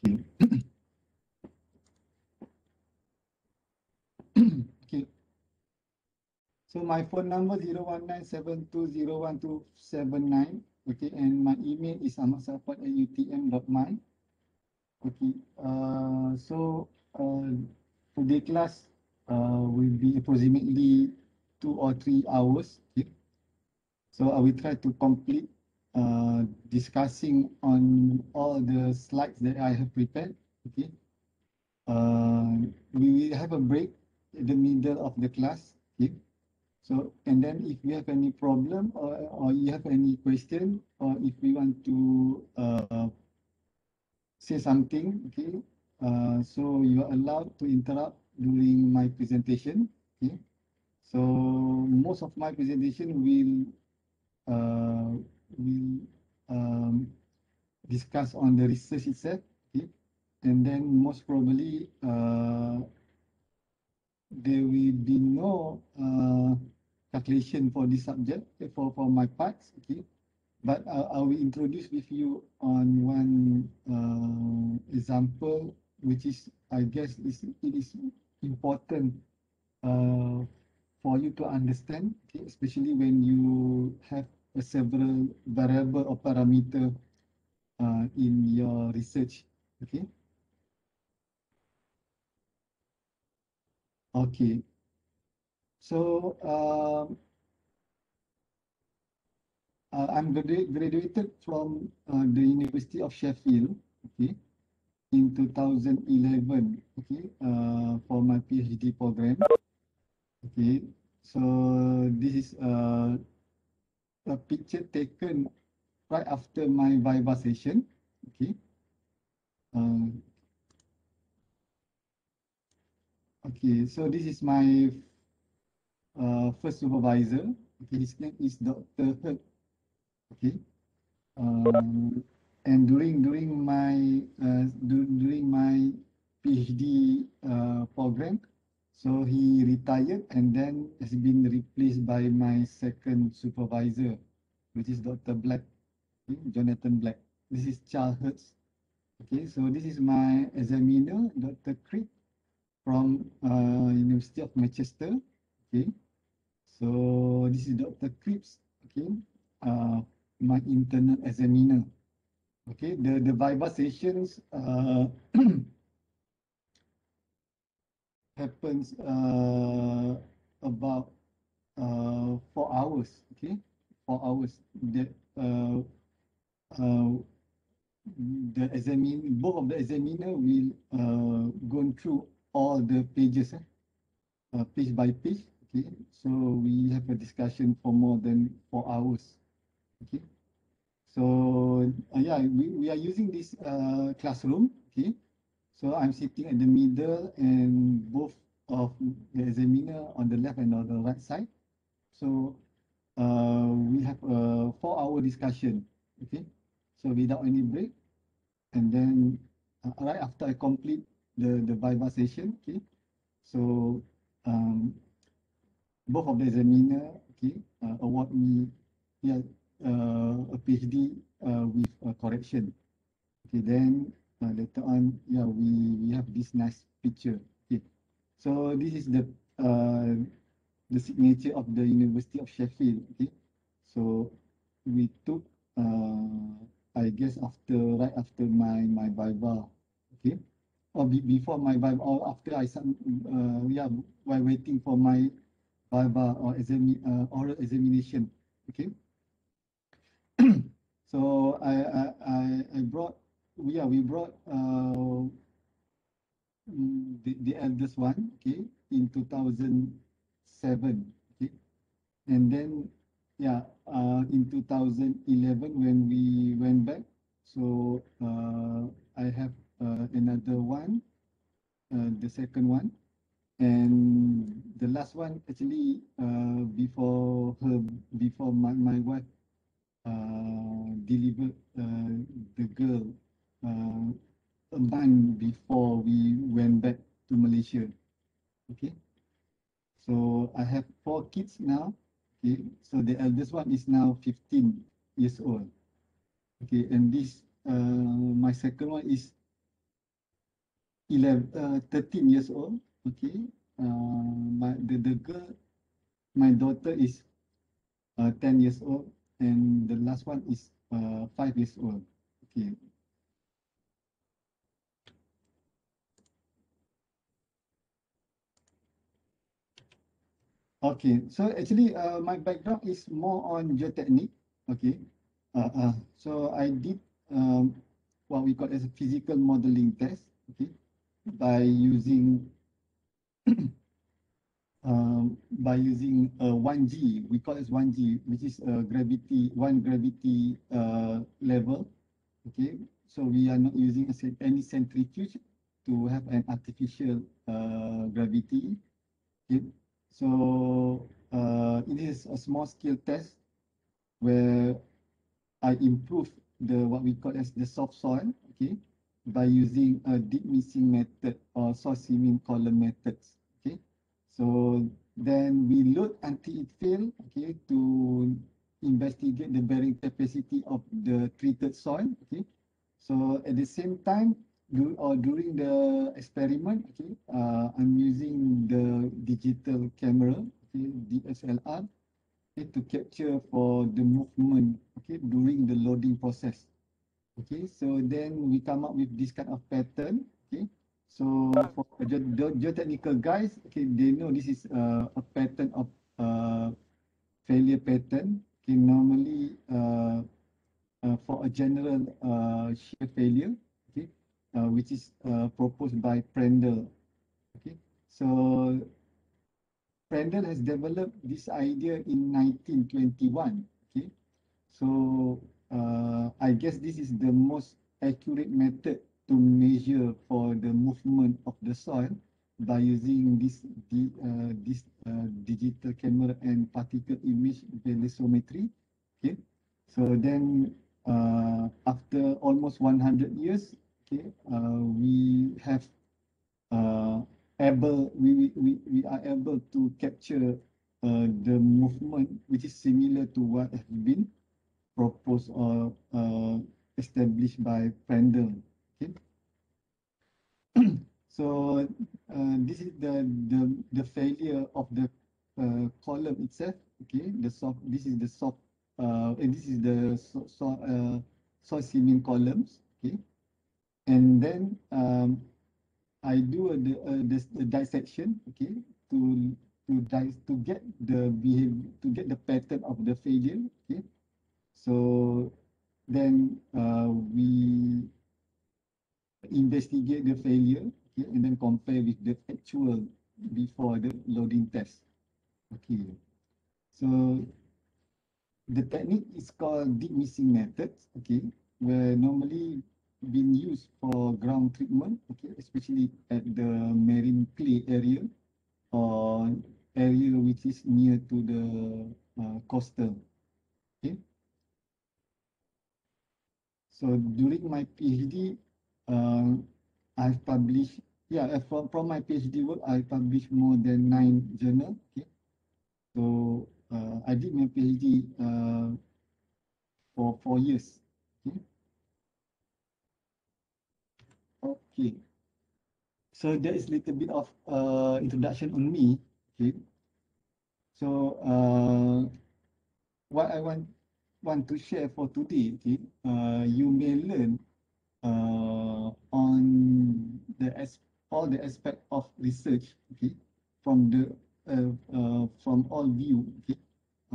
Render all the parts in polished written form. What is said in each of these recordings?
Okay. So my phone number 01972011279. Okay, and my email is ahmadsafat@utm.my. Okay. Uh, today class will be approximately 2 or 3 hours. Okay. So I will try to complete discussing on all the slides that I have prepared. Okay. We will have a break in the middle of the class. Okay. So, and then if you have any problem or you have any question, or if we want to say something, okay, so you are allowed to interrupt during my presentation. Okay. So most of my presentation will discuss on the research itself. Okay. And then most probably there will be no calculation for this subject, for my parts. Okay. But I will introduce with you on one example, which is, I guess, it is important uh, for you to understand, okay, especially when you have a several variable or parameter in your research. Okay. Okay. So I'm graduated from the University of Sheffield. Okay. In 2011, okay, for my PhD program. Okay, so this is a picture taken right after my Viva session. Okay, uh, okay, so this is my first supervisor. Okay, his name is Dr. Herb. Okay, um, and during my PhD program, so he retired and then has been replaced by my second supervisor, which is Dr. Black, okay, Jonathan Black. This is Charles Hertz. Okay, so this is my examiner, Dr. Crick from University of Manchester. Okay, so this is Dr. Cripps. Okay, uh, my internal examiner. Okay, the Viva sessions happens about 4 hours. Okay, 4 hours. Uh, uh, the both of the examiner will go through all the pages, page by page. Okay, so we have a discussion for more than 4 hours. Okay, so yeah, we are using this classroom. Okay, so I'm sitting at the middle and both of the examiner on the left and on the right side. So we have a 4 hour discussion. Okay, so without any break. And then right after I complete the Viva session, okay, so um, both of the examiner, okay, award me, yeah, a PhD with correction. Okay, then later on, yeah, we have this nice picture. Okay, so this is the signature of the University of Sheffield. Okay, so we took I guess right after my Viva. Okay, or before my Viva, or after yeah, while waiting for my Viva or oral examination. Okay, so I brought, yeah, we brought the eldest one, okay, in 2007. Okay, and then yeah, in 2011 when we went back, so I have another one, the second one, and the last one actually before my wife delivered the girl uh, a month before we went back to Malaysia. Okay, so I have 4 kids now. Okay, so the eldest one is now 15 years old. Okay, and this my second one is 13 years old. Okay. The girl, my daughter is 10 years old, and the last one is 5 years old. Okay. Okay, so actually, my background is more on geotechnique. Okay, so I did what we call as a physical modeling test. Okay, by using by using 1G, we call it 1G, which is one gravity level. Okay, so we are not using any centrifuge to have an artificial gravity. Okay, so it is a small scale test where I improve the what we call as the soft soil, okay, by using a deep mixing method or soil seaming column methods. Okay, so then we load until it fail, okay, to investigate the bearing capacity of the treated soil. Okay, so at the same time, during the experiment, okay, I'm using the digital camera, okay, DSLR, okay, to capture for the movement, okay, during the loading process. Okay, so then we come up with this kind of pattern. Okay, so for the geotechnical guys, okay, they know this is a pattern of uh, failure pattern. Okay, normally for a general shear failure, okay, which is proposed by Prandtl. Okay, so Prandtl has developed this idea in 1921. Okay, so I guess this is the most accurate method to measure for the movement of the soil by using this digital camera and particle image velocimetry. Okay, so then after almost 100 years, okay, we have we are able to capture the movement which is similar to what has been proposed or established by Prandtl. Okay, so this is the failure of the column itself. Okay, the soft. This is the soft. And this is the soil seaming columns. Okay, and then I do the dissection. Okay, to to get the behavior, to get the pattern of the failure. Okay, so then we investigate the failure, okay, and then compare with the actual before the loading test. Okay, so the technique is called deep mixing methods. Okay, where normally being used for ground treatment. Okay, especially at the marine clay area or area which is near to the coastal. Okay, so during my PhD, uh, I've published, yeah, from my PhD work, I published more than 9 journals. Okay, so I did my PhD for 4 years. Okay, okay. So that is a little bit of introduction on me. Okay, so what I want to share for today. Okay, you may learn on all the aspect of research, okay, from the from all view, okay,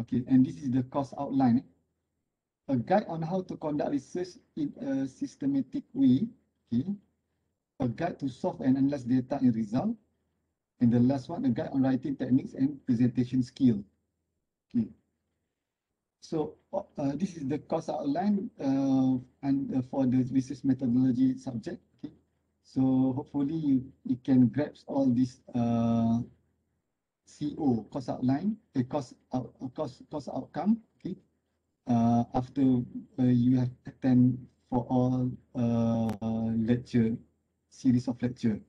okay, and this is the course outline, a guide on how to conduct research in a systematic way, okay, a guide to solve and analyze data in result, and the last one, a guide on writing techniques and presentation skill. Okay, so this is the course outline and for the research methodology subject. Okay, so hopefully you can grasp all this CO course outline, course outcome. Okay, after you have attend for all lecture series of lecture.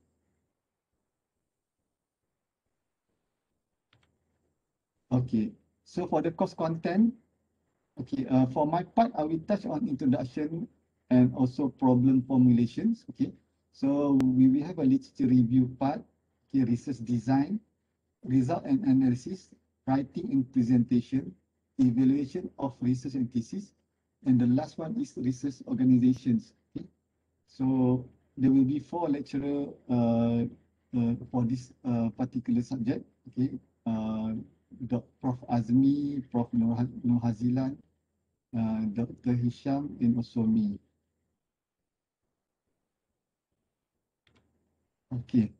Okay, so for the course content, okay, for my part, I will touch on introduction and also problem formulations. Okay, So we will have a literature review part, okay, research design, result and analysis, writing and presentation, evaluation of research and thesis, and the last one is research organizations. Okay? So there will be 4 lecturer for this particular subject. Okay, Prof. Azmi, Prof. Nur Hazilan, Dr. Hisham, and also me. Okay.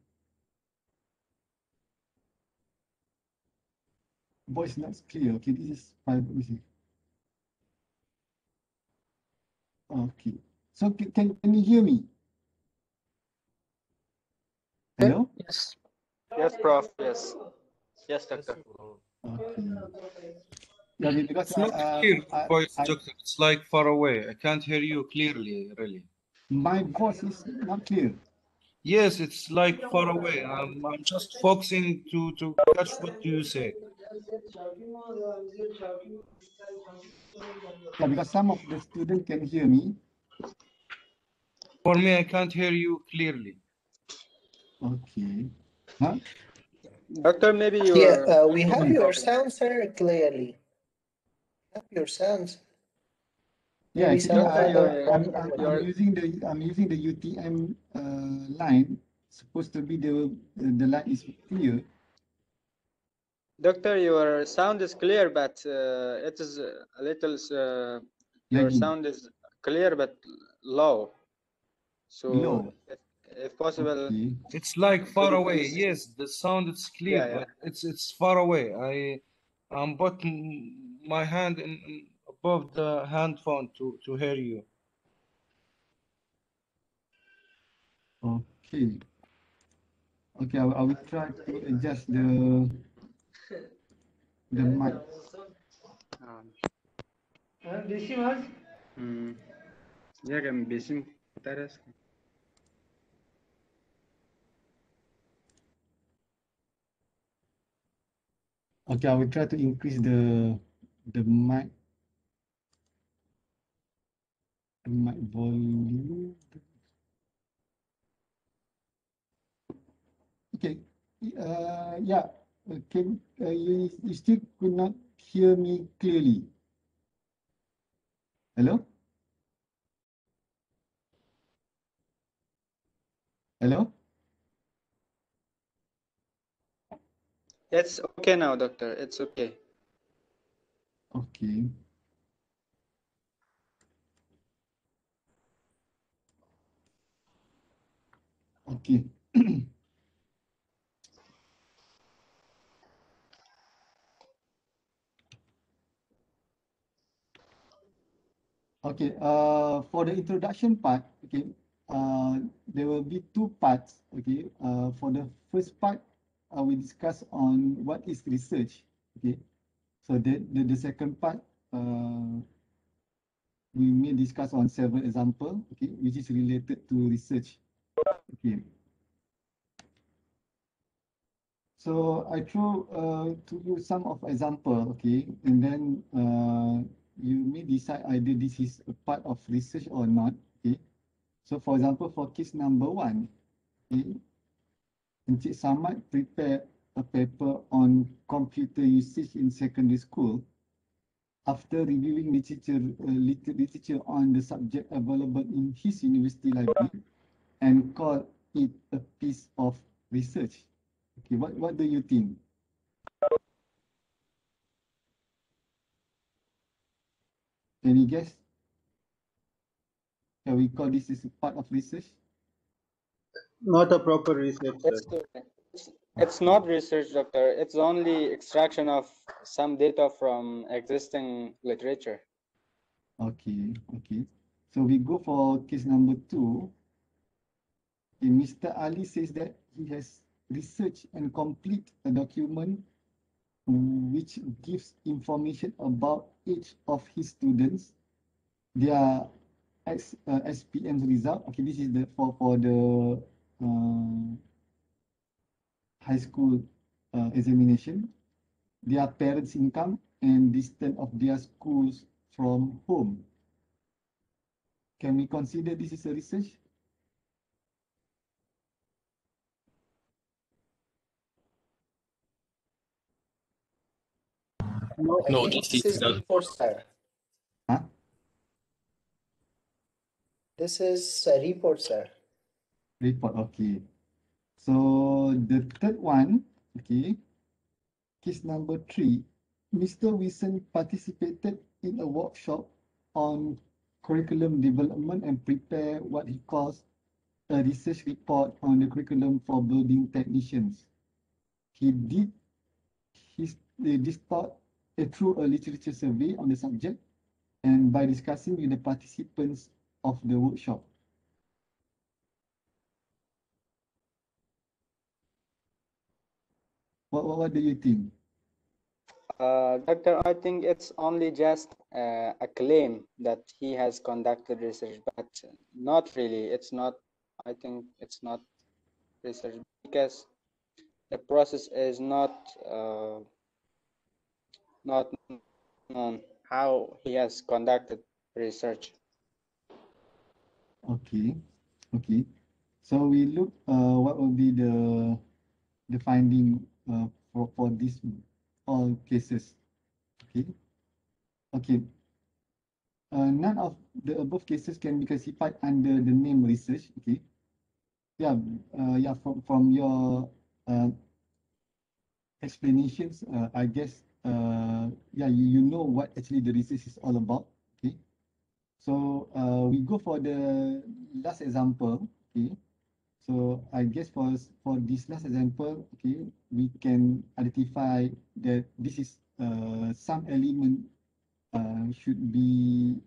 Voice not clear. Okay, this is private music. Okay. So can you hear me? Hello? Yes. Yes, Prof. Yes. Yes, Doctor. Okay. Yeah, because It's not clear voice, doctor. It's like far away. I can't hear you clearly, really. my voice is not clear. Yes, it's like far away. I'm just focusing to catch what you say. Yeah, because some of the students can hear me. For me, I can't hear you clearly. Okay. Huh? Doctor, maybe you Yeah, are. we have your sounds very clearly. Have your sounds. Yeah, Maybe actually, some other. I'm using the UTM line. Supposed to be the line is clear. Doctor, your sound is clear, but it is a little. Your Lagging. sound is clear but low. So, Low. if possible, Okay. It's like far could you away. please? Yes, the sound is clear, Yeah. but it's far away. I'm put my hand above the hand phone to hear you. Okay. Okay, I will try to adjust the mic. Ya kan besim taras. Okay, I will try to increase the mic volume. Okay. Yeah. Can you still could not hear me clearly? Hello? Hello? It's okay now, Doctor. It's okay. Okay. Okay. Okay. For the introduction part, okay, there will be 2 parts. Okay. For the first part, we discuss on what is research. Okay. So the second part, we may discuss on several example, okay, which is related to research. Okay. So I throw to you some of example, okay, and then you may decide either this is a part of research or not, okay. So for example, for case number 1, okay, Encik Samad prepared a paper on computer usage in secondary school after reviewing literature on the subject available in his university library and called it a piece of research. Okay, what do you think? Any guess? Can we call this as a part of research? Not a proper research, It's, sir. it's not research, Doctor. It's only extraction of some data from existing literature. Okay, okay. So we go for case number 2. Okay, Mr. Ali says that he has researched and complete a document which gives information about each of his students, their SPM result. Okay, this is the for the high school examination, their parents' income and distance of their schools from home. Can we consider this is a research? No, I No, think this this is is the report, sir. Huh? This is a report, sir. Report, okay. So the third one, okay, case number 3, Mr. Wilson participated in a workshop on curriculum development and prepare what he calls a research report on the curriculum for building technicians. He did this thought through a literature survey on the subject and by discussing with the participants of the workshop. What do you think? Doctor, I think it's only just a claim that he has conducted research, but not really. It's not, I think it's not research because the process is not known how he has conducted research. Okay, okay. So we look what will be the finding for these all cases. Okay, okay. None of the above cases can be classified under the name research. Okay, yeah, yeah. From your explanations, I guess yeah, you know what actually the research is all about. Okay, so we go for the last example. Okay. So I guess for this last example, okay, we can identify that this is some element should be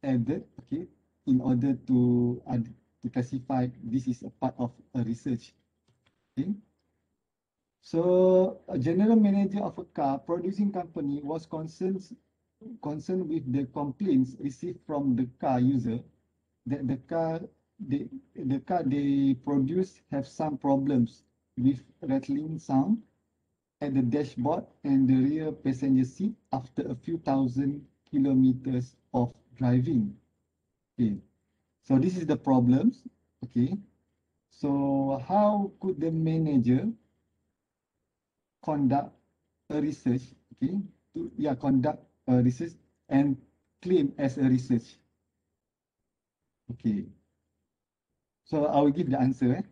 added, okay, in order to classify this is a part of a research. Okay. So a general manager of a car producing company was concerned with the complaints received from the car user that the car they produce have some problems with rattling sound at the dashboard and the rear passenger seat after a few thousand kilometers of driving. Okay, so this is the problems. Okay, so how could the manager conduct a research? Okay, conduct a research and claim as a research. Okay, so I will give the answer.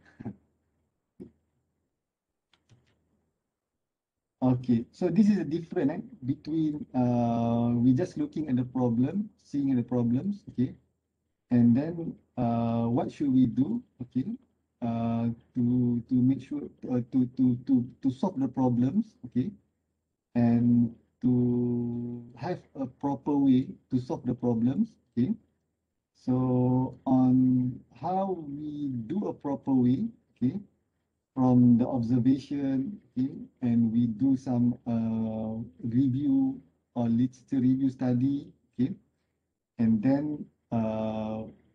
Okay, so this is a different between we just looking at the problem, seeing the problems, okay, and then what should we do, okay, to make sure to solve the problems, okay, and to have a proper way to solve the problems, okay. So on how we do a proper way, okay, from the observation, okay, and we do some review or literature review study, okay, and then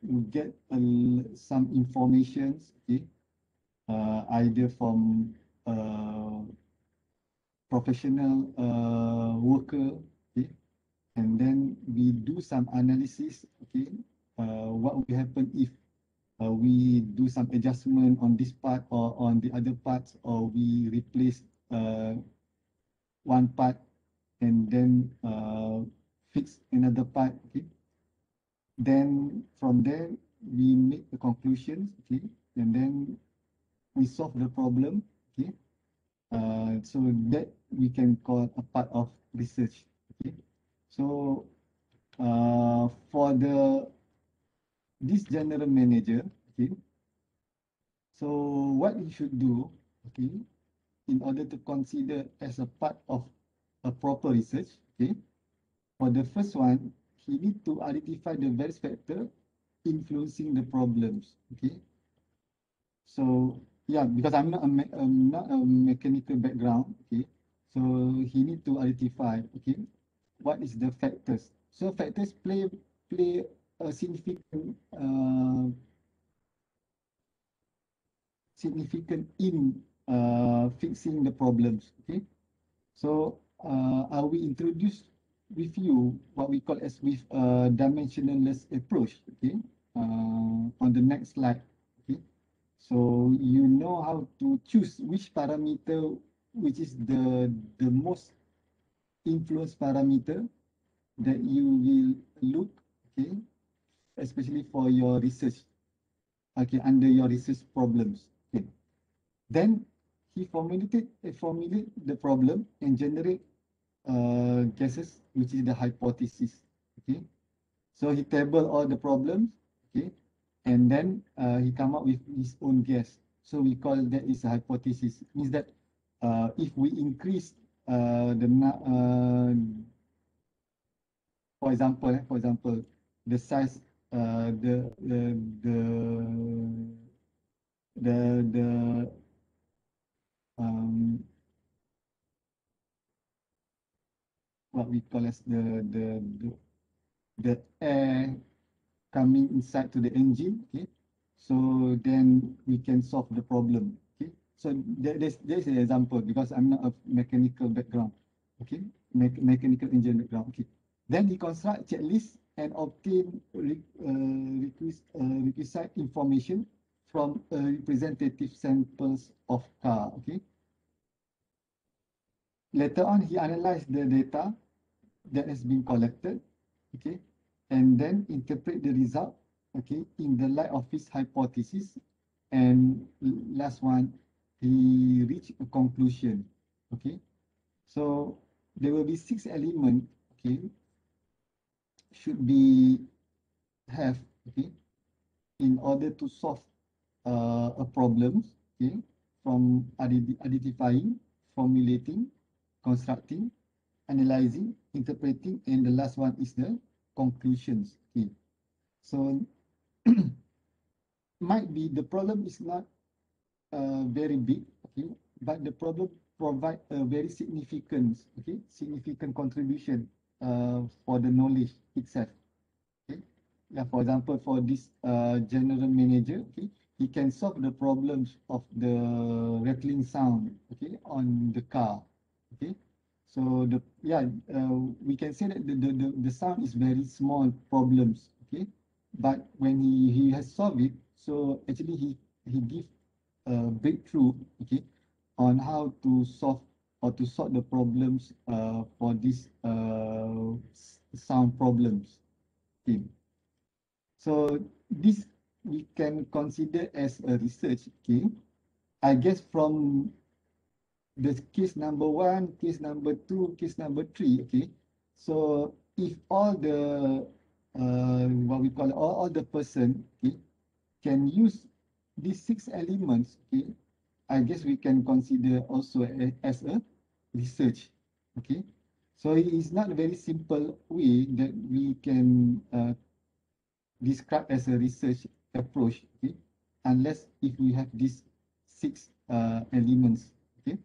we get some informations, okay, either from professional worker, okay, and then we do some analysis, okay, what will happen if we do some adjustment on this part or on the other parts, or we replace one part and then fix another part. Okay. Then from there we make the conclusions. Okay, and then we solve the problem. Okay, so that we can call a part of research. Okay, so for this general manager. Okay. So what he should do, okay, in order to consider as a part of a proper research, okay, for the first one, he need to identify the various factor influencing the problems, okay. So yeah, because I'm not a mechanical background, okay. So he need to identify, okay, what is the factors. So factors play a significant in fixing the problems. Okay, so I will introduce with you what we call as with a dimensionless approach. Okay, on the next slide. Okay, so you know how to choose which parameter which is the most influence parameter that you will look, okay, especially for your research, okay, under your research problems. Okay. Then he formulate the problem and generate guesses, which is the hypothesis. Okay. So he table all the problems, okay, and then he come up with his own guess. So we call that is a hypothesis. Means that if we increase for example, the size, the the the um, what we call as the air coming inside to the engine, okay, so then we can solve the problem, okay. So there's an example, because I'm not a mechanical background, okay, mechanical engineer background, okay. Then he construct checklist and obtain requisite information from representative samples of car, okay. Later on, he analyzed the data that has been collected, okay, and then interpret the result, okay, in the light of his hypothesis. And last one, he reached a conclusion, okay. So there will be 6 elements, okay, should be have, okay, in order to solve a problem, okay, from identifying, formulating, constructing, analyzing, interpreting, and the last one is the conclusions. Okay. So might be the problem is not very big, okay, but the problem provide a very significant contribution for the knowledge itself. Okay. Yeah, for example, for this general manager, okay, he can solve the problems of the rattling sound, okay, on the car, okay. So we can say that the sound is very small problems, okay, but when he has solved it, so actually he give a breakthrough, okay, on how to solve or to solve the problems for these sound problems, okay. So this we can consider as a research, okay. I guess from the case number 1, case number 2, case number 3, okay. So if all the what we call it, all the person, okay, can use these 6 elements, okay, I guess we can consider also as a research, okay. So it is not a very simple way that we can describe as a research approach, okay, unless if we have these 6 elements, okay.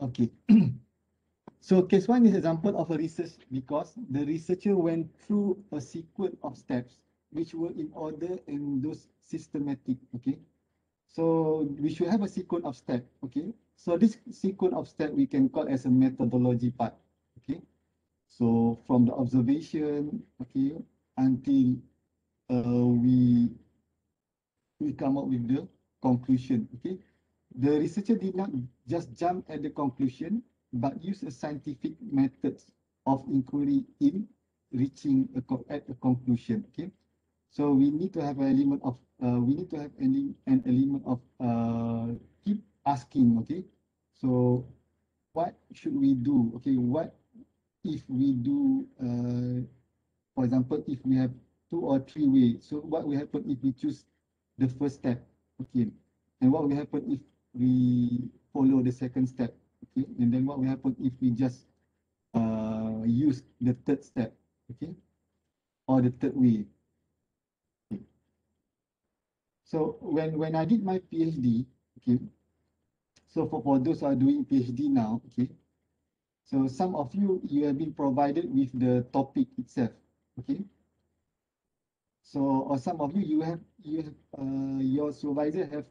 Okay. So case 1 is example of a research because the researcher went through a sequence of steps which were in order and those systematic, okay. So we should have a sequence of steps, okay. So this sequence of steps we can call as a methodology part, okay. So from the observation, okay, until we come up with the conclusion, okay. The researcher did not just jump at the conclusion, but use a scientific methods of inquiry in reaching at a conclusion, okay. So we need to have an element of an element of keep asking, okay. So what should we do, okay, what if we do for example, if we have 2 or 3 ways, so what will happen if we choose the first step, okay, and what will happen if we follow the second step, okay, and then what will happen if we just use the third step, okay, or the third way. Okay. So when I did my PhD, okay, so for those who are doing PhD now, okay, so some of you have been provided with the topic itself, okay. So, or some of you have your supervisor has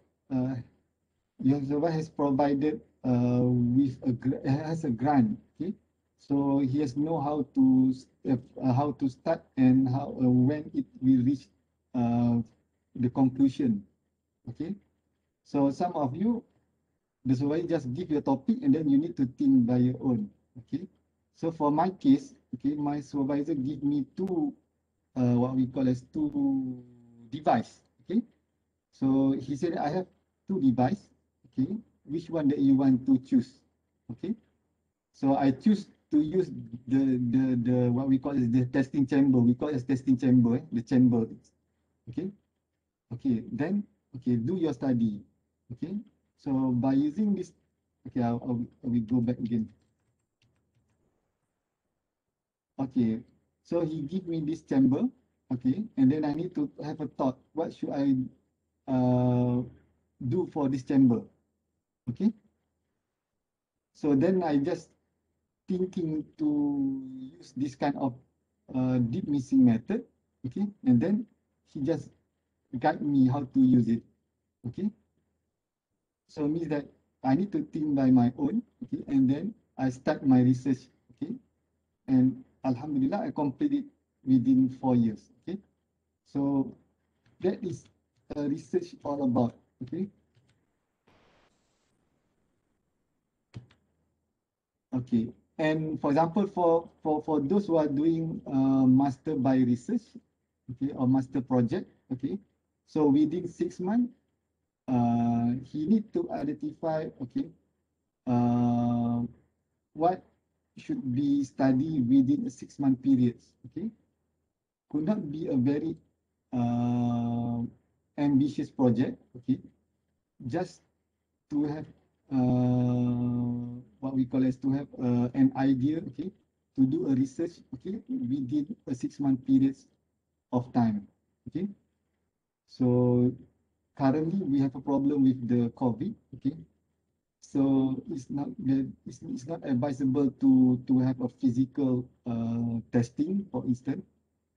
provided with has a grant, okay. So he has know how to start and how when it will reach the conclusion, okay. So some of you the supervisor just give you a topic and then you need to think by your own. Okay. So for my case, okay, my supervisor give me two, what we call as two device. Okay. So he said I have two device. Okay. Which one that you want to choose? Okay. So I choose to use the what we call is the testing chamber. We call it as testing chamber, the chamber. Okay. Okay. Then okay, do your study. Okay. So by using this, okay, I will go back again. Okay. So he give me this chamber. Okay. And then I need to have a thought. What should I do for this chamber? Okay. So then I just thinking to use this kind of deep missing method. Okay. And then he just guide me how to use it. Okay. So it means that I need to think by my own. Okay. And then I start my research. Okay. And Alhamdulillah, I complete it within 4 years. Okay. So that is research all about. Okay. Okay. And for example, for those who are doing master by research, okay, or master project, okay. So within 6 months, he need to identify, okay, what should be studied within a 6-month period. Okay. Could not be a very ambitious project. Okay. Just to have what we call as to have an idea, okay, to do a research, okay, within a 6-month period of time. Okay. So currently we have a problem with the COVID. Okay. So it's not advisable to have a physical testing, for instance.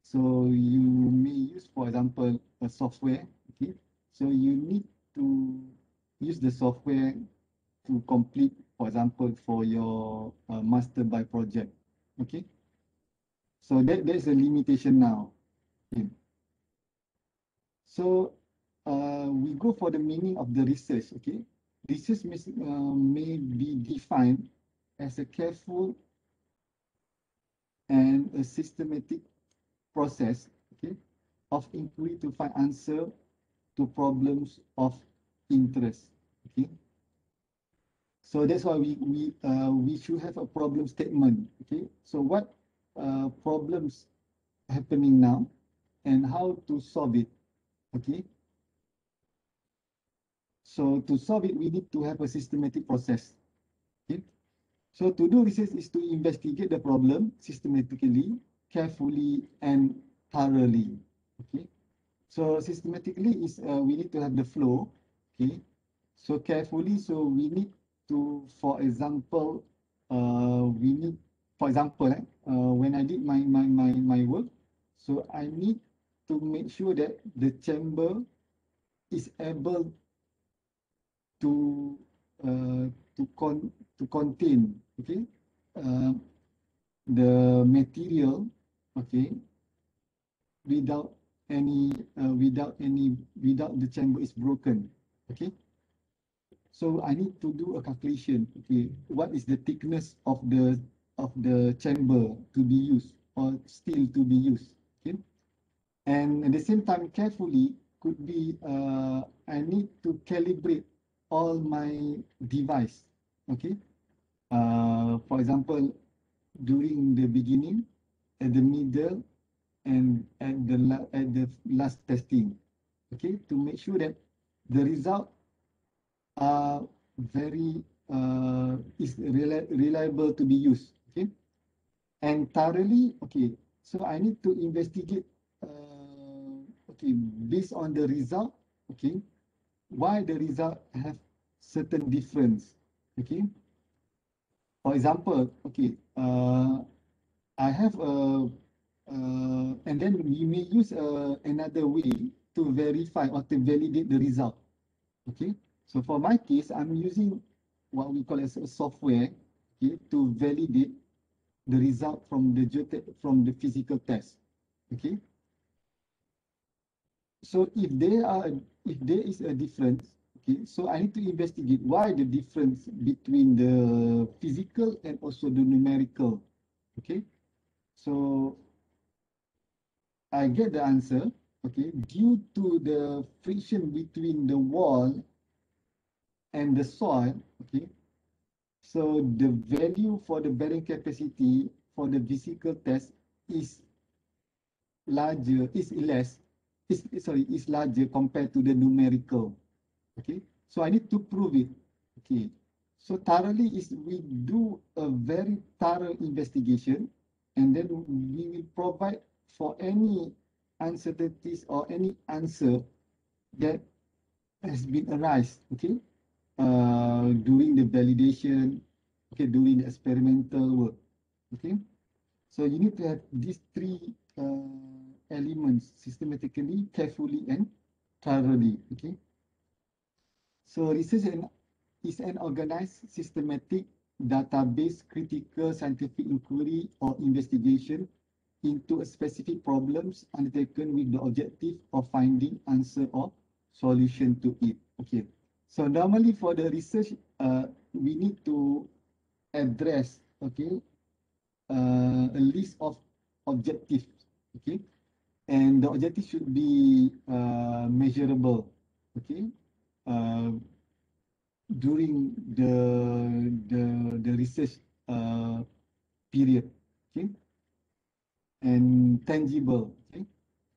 So you may use, for example, a software. Okay. So you need to use the software to complete, for example, for your master by project. Okay. So there's a limitation now. Okay. So we go for the meaning of the research. Okay. Research may be defined as a careful and a systematic process, okay, of inquiry to find answer to problems of interest. Okay. So that's why we should have a problem statement. Okay. So what problems happening now and how to solve it. Okay. So to solve it, we need to have a systematic process. Okay. So to do research is to investigate the problem systematically, carefully, and thoroughly. Okay. So systematically is we need to have the flow. Okay. So carefully, so we need to, for example, when I did my work, so I need to make sure that the chamber is able to contain, okay, the material, okay, without the chamber is broken. Okay. So I need to do a calculation. Okay, what is the thickness of the chamber to be used or steel to be used? Okay, and at the same time, carefully could be I need to calibrate all my device. Okay, for example, during the beginning, at the middle, and at the last testing. Okay, to make sure that the result are very is reliable to be used. Okay, and thoroughly. Okay, so I need to investigate. Okay, based on the result. Okay, why the result have certain difference. Okay, for example. Okay, I have a and then we may use another way to verify or to validate the result. Okay. So for my case, I'm using what we call as a software, okay, to validate the result from the physical test. Okay. So if there is a difference, Okay, so I need to investigate why the difference between the physical and also the numerical. Okay, so I get the answer. Okay, due to the friction between the wall and the soil. Okay, so the value for the bearing capacity for the physical test is larger, is less, is larger compared to the numerical. Okay, so I need to prove it. Okay, so thoroughly is we do a very thorough investigation, and then we will provide for any uncertainties or any answer that has been arise. Okay, during the validation, okay, during the experimental work. Okay, so you need to have these three elements systematically, carefully, and thoroughly. Okay, so research is an organized, systematic, database, critical scientific inquiry or investigation into a specific problems undertaken with the objective of finding answer or solution to it. Okay, so normally for the research, we need to address, okay, a list of objectives, okay, and the objective should be measurable, okay, uh, during the research period, okay, and tangible, okay.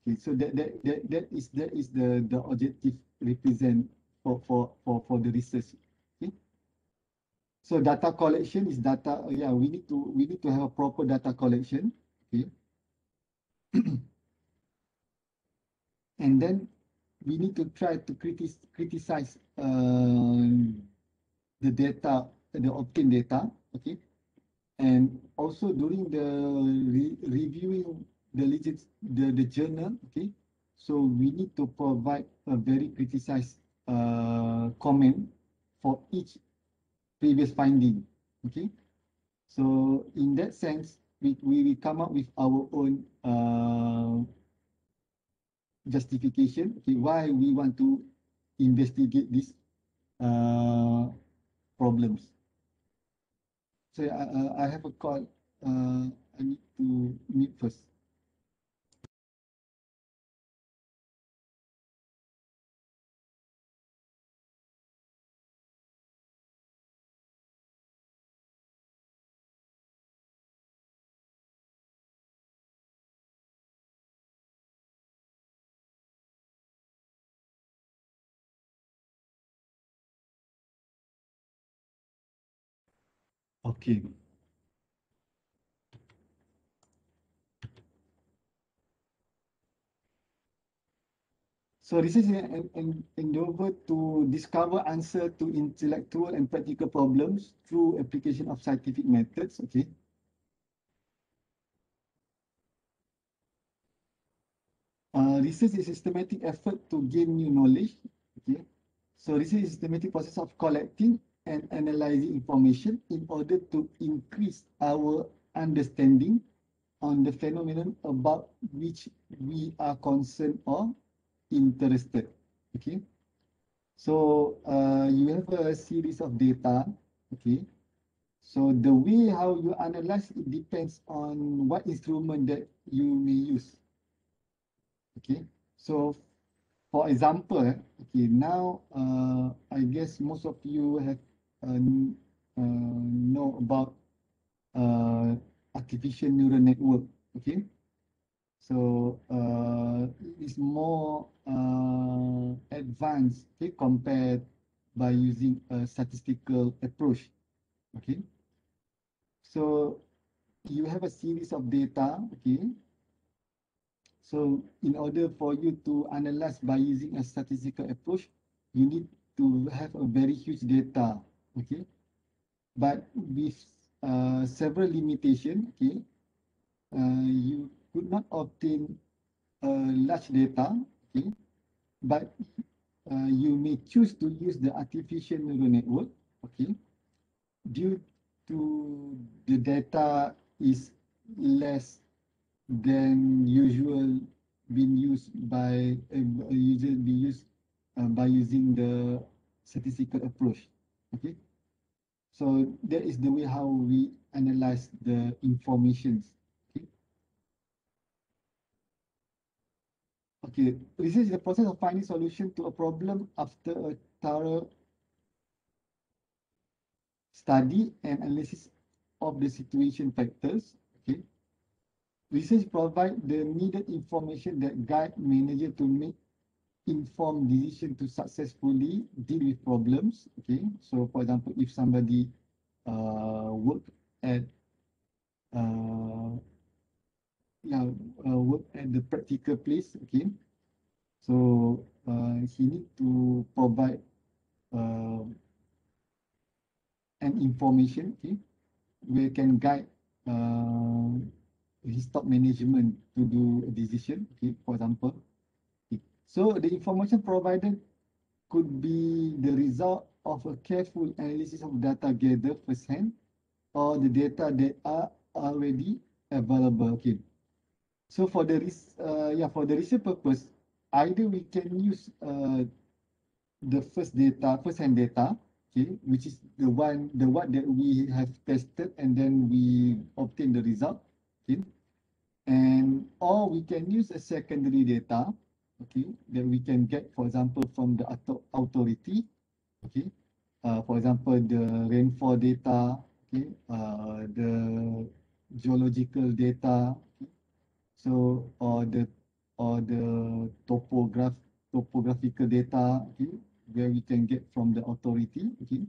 Okay, so that is the objective represent for the research, okay. So data collection is data. Yeah, we need to have a proper data collection, okay. And then we need to try to criticize the data, the obtained data, okay. And also during the reviewing the journal, okay. So we need to provide a very criticized comment for each previous finding, okay. So in that sense, we will come up with our own justification, okay, why we want to investigate these problems. So I have a call. I need to meet first. Okay. So this is an endeavor to discover answer to intellectual and practical problems through application of scientific methods. Okay. Research is a systematic effort to gain new knowledge. Okay. So research is a systematic process of collecting and analyzing information in order to increase our understanding on the phenomenon about which we are concerned or interested. Okay. So you have a series of data. Okay. So the way how you analyze it depends on what instrument that you may use. Okay. So for example, okay, now I guess most of you have know about artificial neural network. Okay. So it is more advanced, okay, compared by using a statistical approach. Okay. So you have a series of data. Okay. So in order for you to analyze by using a statistical approach, you need to have a very huge data. Okay. But with several limitations, okay, you could not obtain large data, okay, but you may choose to use the artificial neural network, okay, due to the data is less than usual being used by usually be used by using the statistical approach. Okay, so that is the way how we analyze the informations. Okay, okay. Research is the process of finding solution to a problem after a thorough study and analysis of the situation factors. Okay, research provide the needed information that guide manager to make informed decision to successfully deal with problems. Okay, so for example, if somebody work at uh, yeah work at the practical place. Okay, so he need to provide uh, an information. Okay, we can guide his top management to do a decision. Okay, for example. Okay. So the information provided could be the result of a careful analysis of data gathered firsthand or the data that are already available. Okay. So for the for the research purpose, either we can use the first-hand data, okay, which is the one that we have tested and then we obtain the result, okay, and or we can use a secondary data, okay, that we can get, for example, from the authority, okay, for example, the rainfall data, okay, the geological data, okay, so or the topographical data, okay, where we can get from the authority, okay.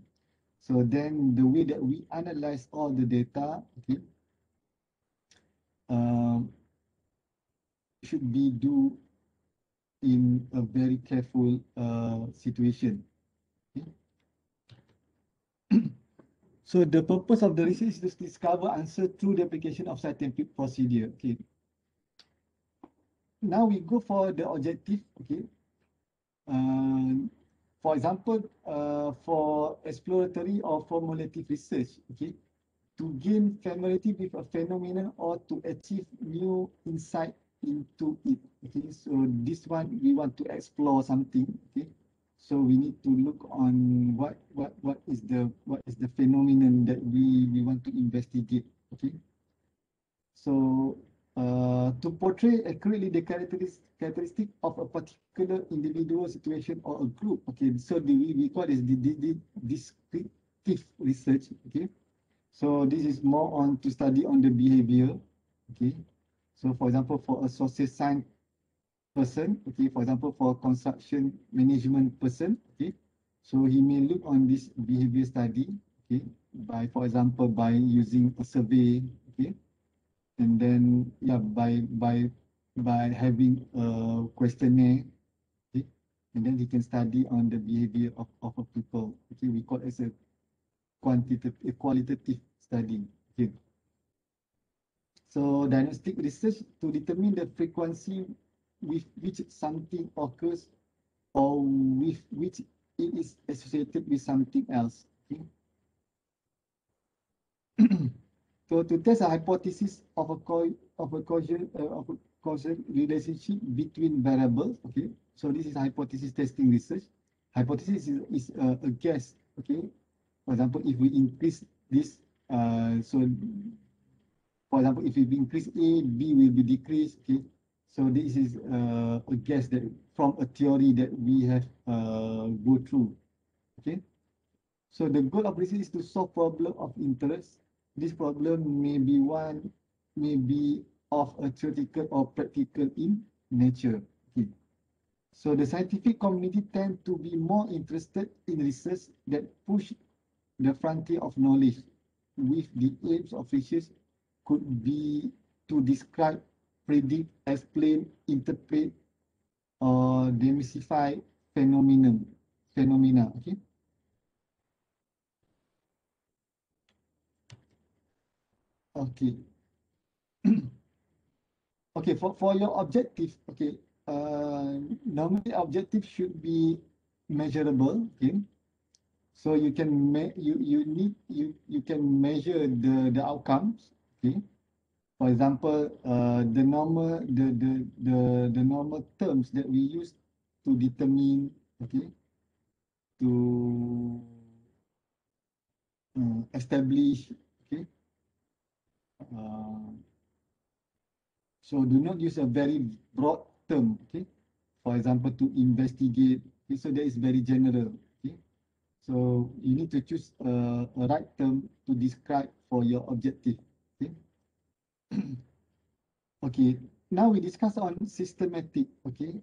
So then the way that we analyze all the data, okay, um, should be do in a very careful situation. Okay. So the purpose of the research is to discover answer through the application of scientific procedure. Okay. Now we go for the objective. Okay. For example, for exploratory or formulative research, okay, to gain familiarity with a phenomenon or to achieve new insight into it. Okay, so this one we want to explore something. Okay, so we need to look on what is the phenomenon that we want to investigate. Okay, so to portray accurately the characteristic of a particular individual situation or a group. Okay, so we call this the descriptive research. Okay, so this is more on to study on the behavior. Okay, so for example, for a social science person, okay, for example, for a construction management person, okay, so he may look on this behavior study, okay, by, for example, by using a survey, okay, and then by having a questionnaire, okay, and then he can study on the behavior of a people. Okay, we call it as a qualitative study. Okay. So diagnostic research to determine the frequency with which something occurs or with which it is associated with something else. Okay. So to test a hypothesis of a causal relationship between variables. Okay. So this is hypothesis testing research. Hypothesis is a guess. Okay. For example, if we increase this, so for example, if we increase A, B will be decreased. Okay. So this is a guess that from a theory that we have go through. Okay. So the goal of research is to solve problem of interest. This problem may be of a theoretical or practical in nature. Okay. So the scientific community tend to be more interested in research that push the frontier of knowledge, with the aims of research could be to describe, predict, explain, interpret, or demystify phenomena. Okay. Okay. Okay, for your objective, okay, normally objective should be measurable. Okay, so you can you can measure the outcomes. Okay, for example, the normal terms that we use to determine, okay, to establish, okay. So do not use a very broad term, okay. For example, to investigate, okay, so that is very general, okay. So you need to choose a right term to describe for your objective, okay. Okay, now we discuss on systematic, okay.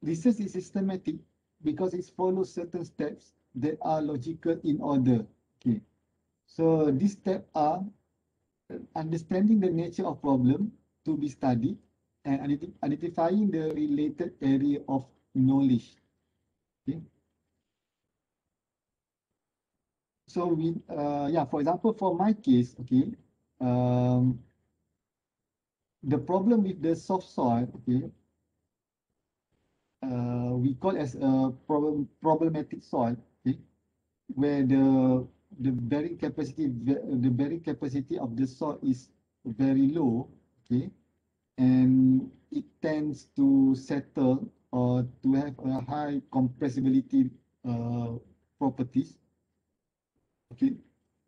Research is systematic because it follows certain steps that are logical in order, okay. So these steps are understanding the nature of problem to be studied and identifying the related area of knowledge. Okay. So we, for example, for my case, okay, the problem with the soft soil, okay, we call as a problematic soil, okay, where the bearing capacity of the soil is very low, okay, and it tends to settle or to have a high compressibility properties. Okay,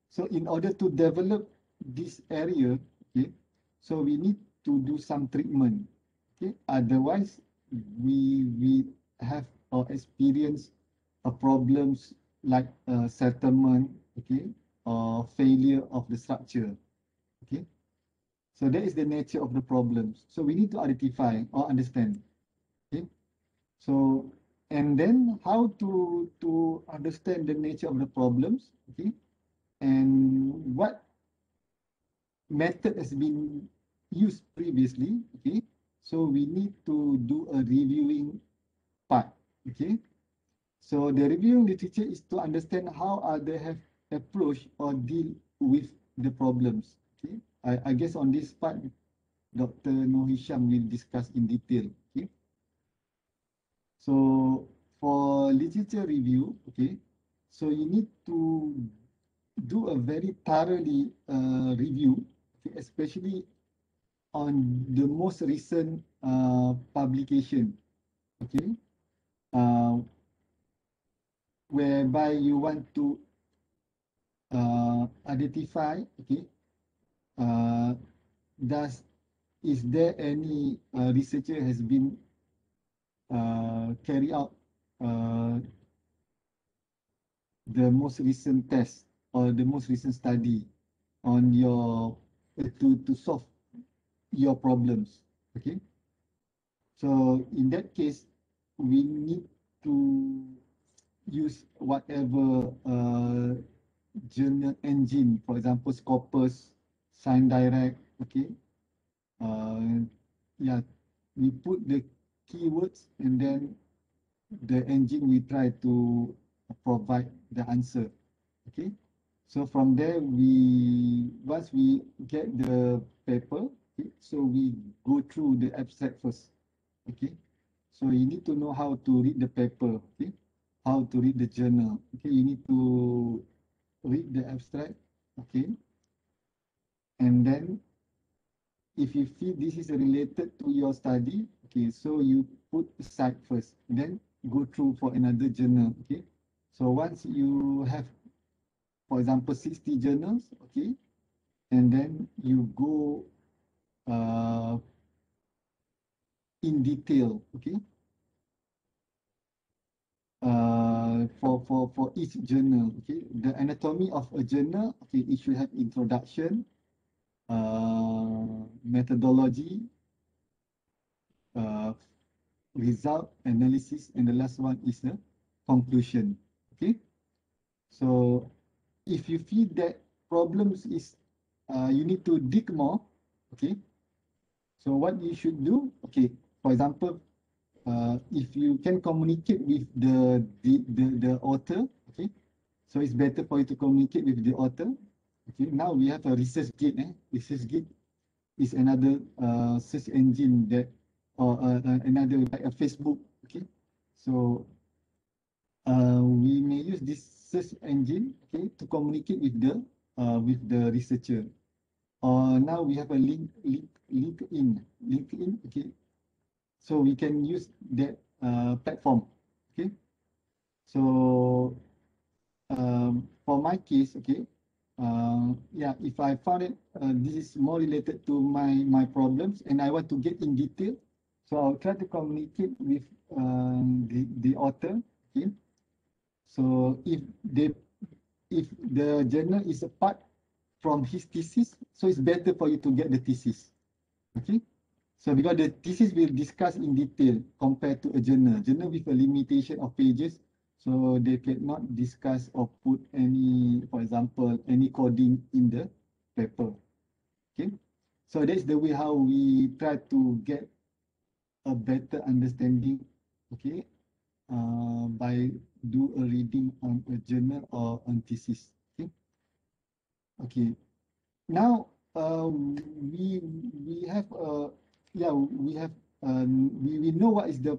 so in order to develop this area, okay, so we need to do some treatment. Okay, otherwise we have or experience problems like settlement, okay, or failure of the structure. Okay. So that is the nature of the problems. So we need to identify or understand. Okay. So and then how to understand the nature of the problems. Okay. And what method has been used previously. Okay. So we need to do a reviewing part. Okay. So the reviewing literature is to understand how others have approached or deal with the problems. Okay. I guess on this part Dr. Noor Hisham will discuss in detail. Okay. So for literature review, okay, so you need to do a very thoroughly review, okay, especially on the most recent publication, okay, uh, whereby you want to identify, okay, uh, is there any researcher has been carry out uh, the most recent test or the most recent study on your to solve your problems. Okay, so in that case we need to use whatever journal engine, for example Scopus, ScienDirect. Okay, uh, yeah, we put the keywords and then the engine we try to provide the answer. Okay, so from there once we get the paper, okay, so we go through the abstract first. Okay, so you need to know how to read the paper. Okay, how to read the journal. Okay, you need to read the abstract. Okay, and then if you feel this is related to your study, okay, so you put aside first, then go through for another journal. Okay, so once you have, for example, 60 journals, okay, and then you go in detail, okay, for each journal. Okay, the anatomy of a journal, okay, it should have introduction, methodology, uh, result analysis, and the last one is the conclusion. Okay, so if you feel that problems is you need to dig more, okay, so what you should do, okay, for example, if you can communicate with the author, okay, so it's better for you to communicate with the author. Okay, now we have a ResearchGate. ResearchGate is another search engine that, or another like a Facebook. Okay, so we may use this search engine, okay, to communicate with the researcher. Now we have a LinkedIn. Okay, so we can use that platform. Okay, So for my case, okay, yeah, if I found it, this is more related to my problems and I want to get in detail, so I'll try to communicate with the author, okay. So if the journal is apart from his thesis, so it's better for you to get the thesis, okay. So because the thesis will discuss in detail compared to a journal with a limitation of pages, so they cannot discuss or put any, for example, any coding in the paper, okay. So that's the way how we try to get a better understanding, okay, by do a reading on a journal or on thesis, okay. Okay, now we have yeah we have we know what is the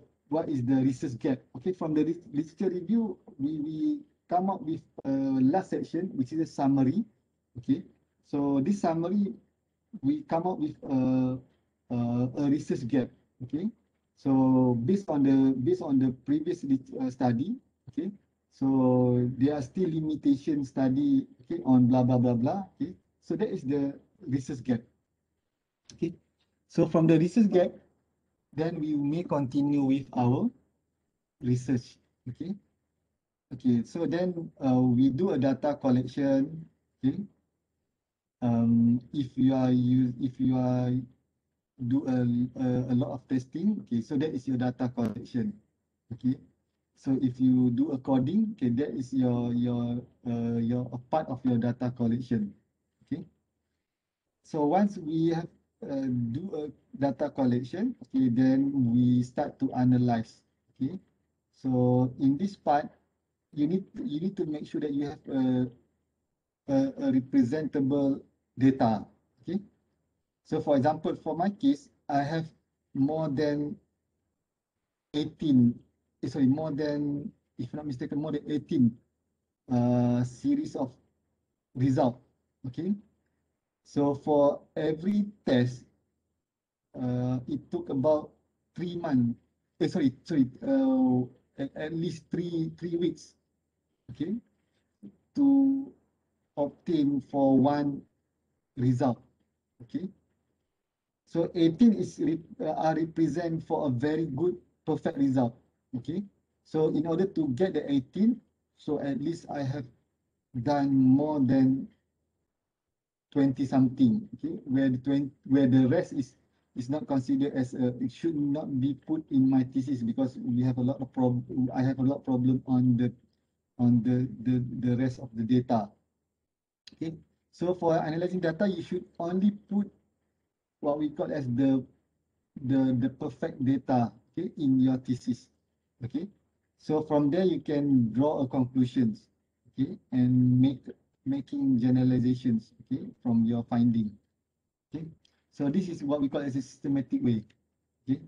research gap, okay. From the literature review, we come up with last section, which is a summary, okay. So this summary, we come up with a research gap, okay. So based on the previous study, okay, so there are still limitation study, okay, on blah blah blah blah, okay. So that is the research gap, okay. So from the research gap, then we may continue with our research, okay. Okay, so then we do a data collection, okay. If you are do a lot of testing, okay, so that is your data collection, okay. So if you do a coding, okay, that is your a part of your data collection, okay. So once we have do a data collection, okay, then we start to analyze, okay. So in this part, you need to make sure that you have a representable data, okay. So for example, for my case, I have more than 18, more than, if not mistaken, more than 18 series of result, okay. So for every test, it took about 3 months, at least three weeks, okay, to obtain for one result, okay. So 18 are represent for a very good perfect result, okay. So in order to get the 18, so at least I have done more than 20 something, okay, where the rest is not considered as it should not be put in my thesis, because we have a lot of I have a lot of problem on the rest of the data, okay. So for analyzing data, you should only put what we call as the perfect data, okay, in your thesis, okay. So from there you can draw a conclusions, okay, and making generalizations, okay, from your finding, okay. So this is what we call as a systematic way, okay.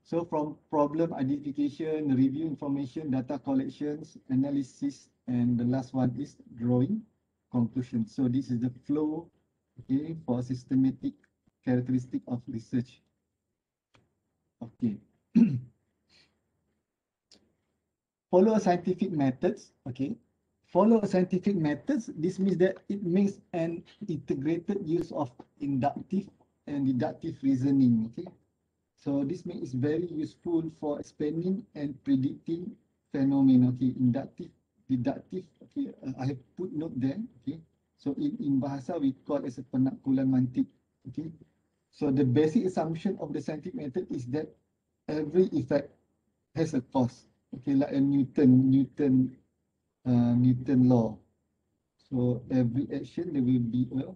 So from problem identification, review information, data collections, analysis, and the last one is drawing conclusion. So this is the flow, okay, for systematic characteristic of research, okay. Follow scientific methods, okay. Follow scientific methods, this means that it makes an integrated use of inductive and deductive reasoning, okay. So this makes it very useful for explaining and predicting phenomena, okay. Inductive, deductive, okay, I have put note there, okay. So in bahasa we call as a penaklukan mantik, okay. So the basic assumption of the scientific method is that every effect has a cause, okay, like a Newton law. So every action there will be a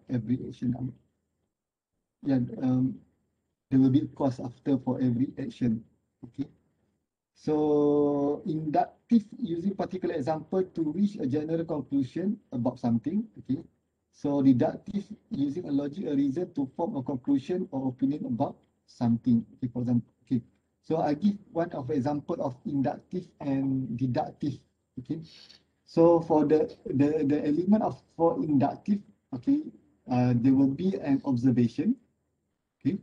every action, there will be a cause after for every action, okay. So inductive, using particular example to reach a general conclusion about something, okay. So deductive, using a logic or reason to form a conclusion or opinion about something, okay, for example, okay. So I give one of example of inductive and deductive, okay. So for the element of for inductive, okay, there will be an observation, okay.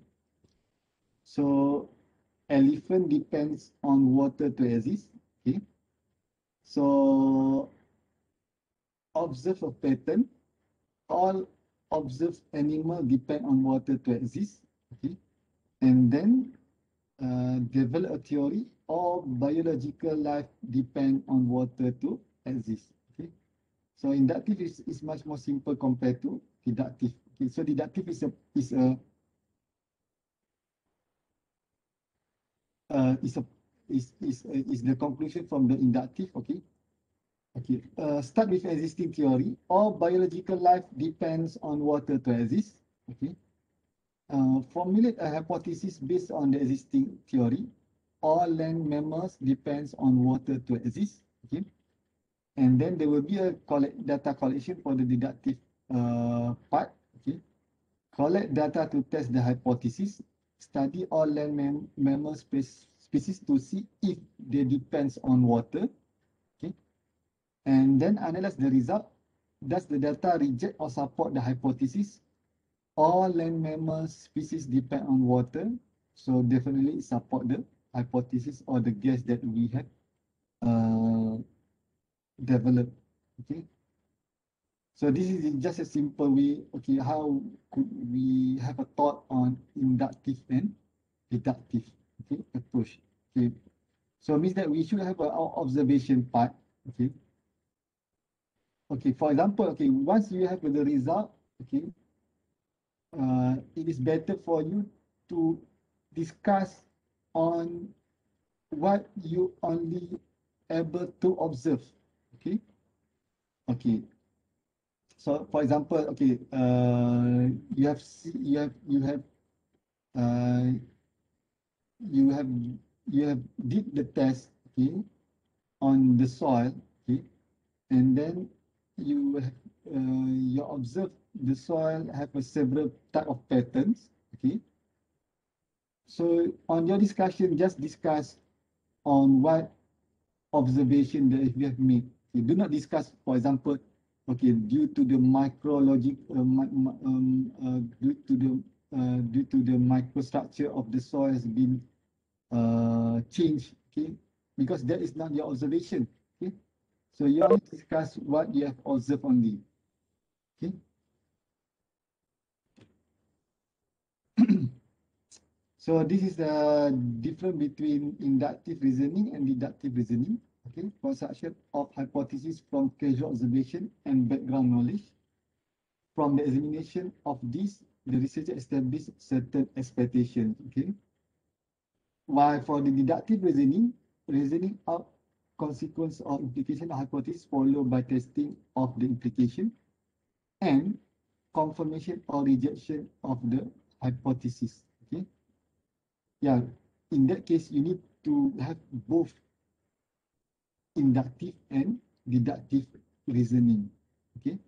So elephant depends on water to exist. Okay. So observe a pattern. All observed animal depend on water to exist. Okay. And then develop a theory. All biological life depend on water to exist. Okay. So inductive is much more simple compared to deductive. Okay. So deductive is a is the conclusion from the inductive. Okay. Okay. Start with existing theory. All biological life depends on water to exist. Okay. Formulate a hypothesis based on the existing theory. All land mammals depends on water to exist. Okay. And then there will be a data collection for the deductive part. Okay. Collect data to test the hypothesis. Study all land mammal species to see if they depends on water. Okay. And then analyze the result. Does the data reject or support the hypothesis? All land mammal species depend on water, so definitely support the hypothesis or the guess that we have developed. Okay. So this is just a simple way. Okay, how could we have a thought on inductive and deductive, okay, approach. Okay. So it means that we should have an observation part. Okay. Okay, for example, okay, once you have the result, okay, it is better for you to discuss on what you only able to observe. Okay. Okay. So for example, okay, you have uh, you have you have did the test, okay, on the soil, okay, and then you have you observe the soil have a several type of patterns, okay. So on your discussion, just discuss on what observation that you have made. Okay, do not discuss, for example, okay, due to the due to the microstructure of the soil has been changed, okay, because that is not your observation, okay. So you only discuss what you have observed only, okay. So this is the difference between inductive reasoning and deductive reasoning. Okay, construction of hypothesis from casual observation and background knowledge. From the examination of this, the researcher established certain expectations. Okay, while for the deductive reasoning, reasoning out consequence or implication of hypothesis followed by testing of the implication and confirmation or rejection of the hypothesis. Okay. Yeah, in that case, you need to have both inductive and deductive reasoning. Okay.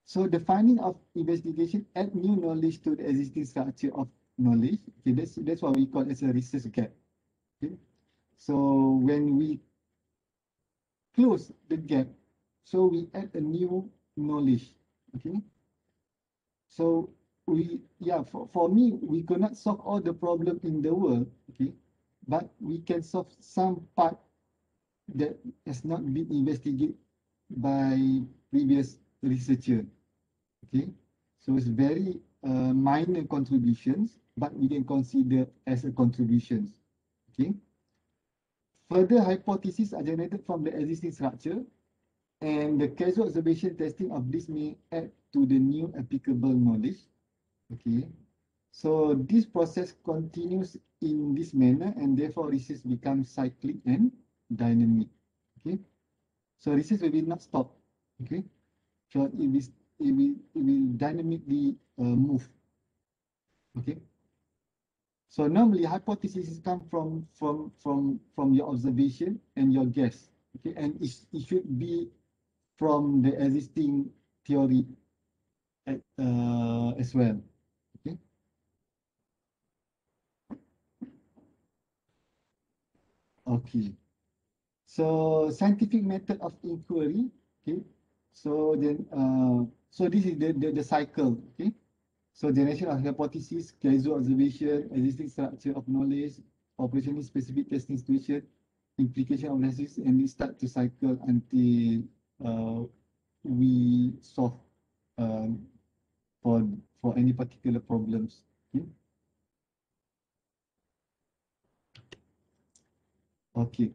So the finding of investigation add new knowledge to the existing structure of knowledge. Okay, that's what we call as a research gap. Okay. So when we close the gap, so we add a new knowledge. Okay. So for me, we cannot solve all the problem in the world, okay, but we can solve some part that has not been investigated by previous researcher, okay. So it's very minor contributions, but we can consider as a contributions, okay. Further hypotheses are generated from the existing structure, and the casual observation testing of this may add to the new applicable knowledge. Okay, so this process continues in this manner, and therefore research becomes cyclic and dynamic. Okay, so research will not stop. Okay, so it will dynamically move. Okay, so normally hypotheses come from your observation and your guess. Okay, and it should be from the existing theory as well. Okay. Okay. So scientific method of inquiry. Okay. So then so this is the cycle. Okay. So generation of hypothesis, causal observation, existing structure of knowledge, operationally specific testing situation, implication of analysis, and we start to cycle until we solve um, for any particular problems. Okay. Okay.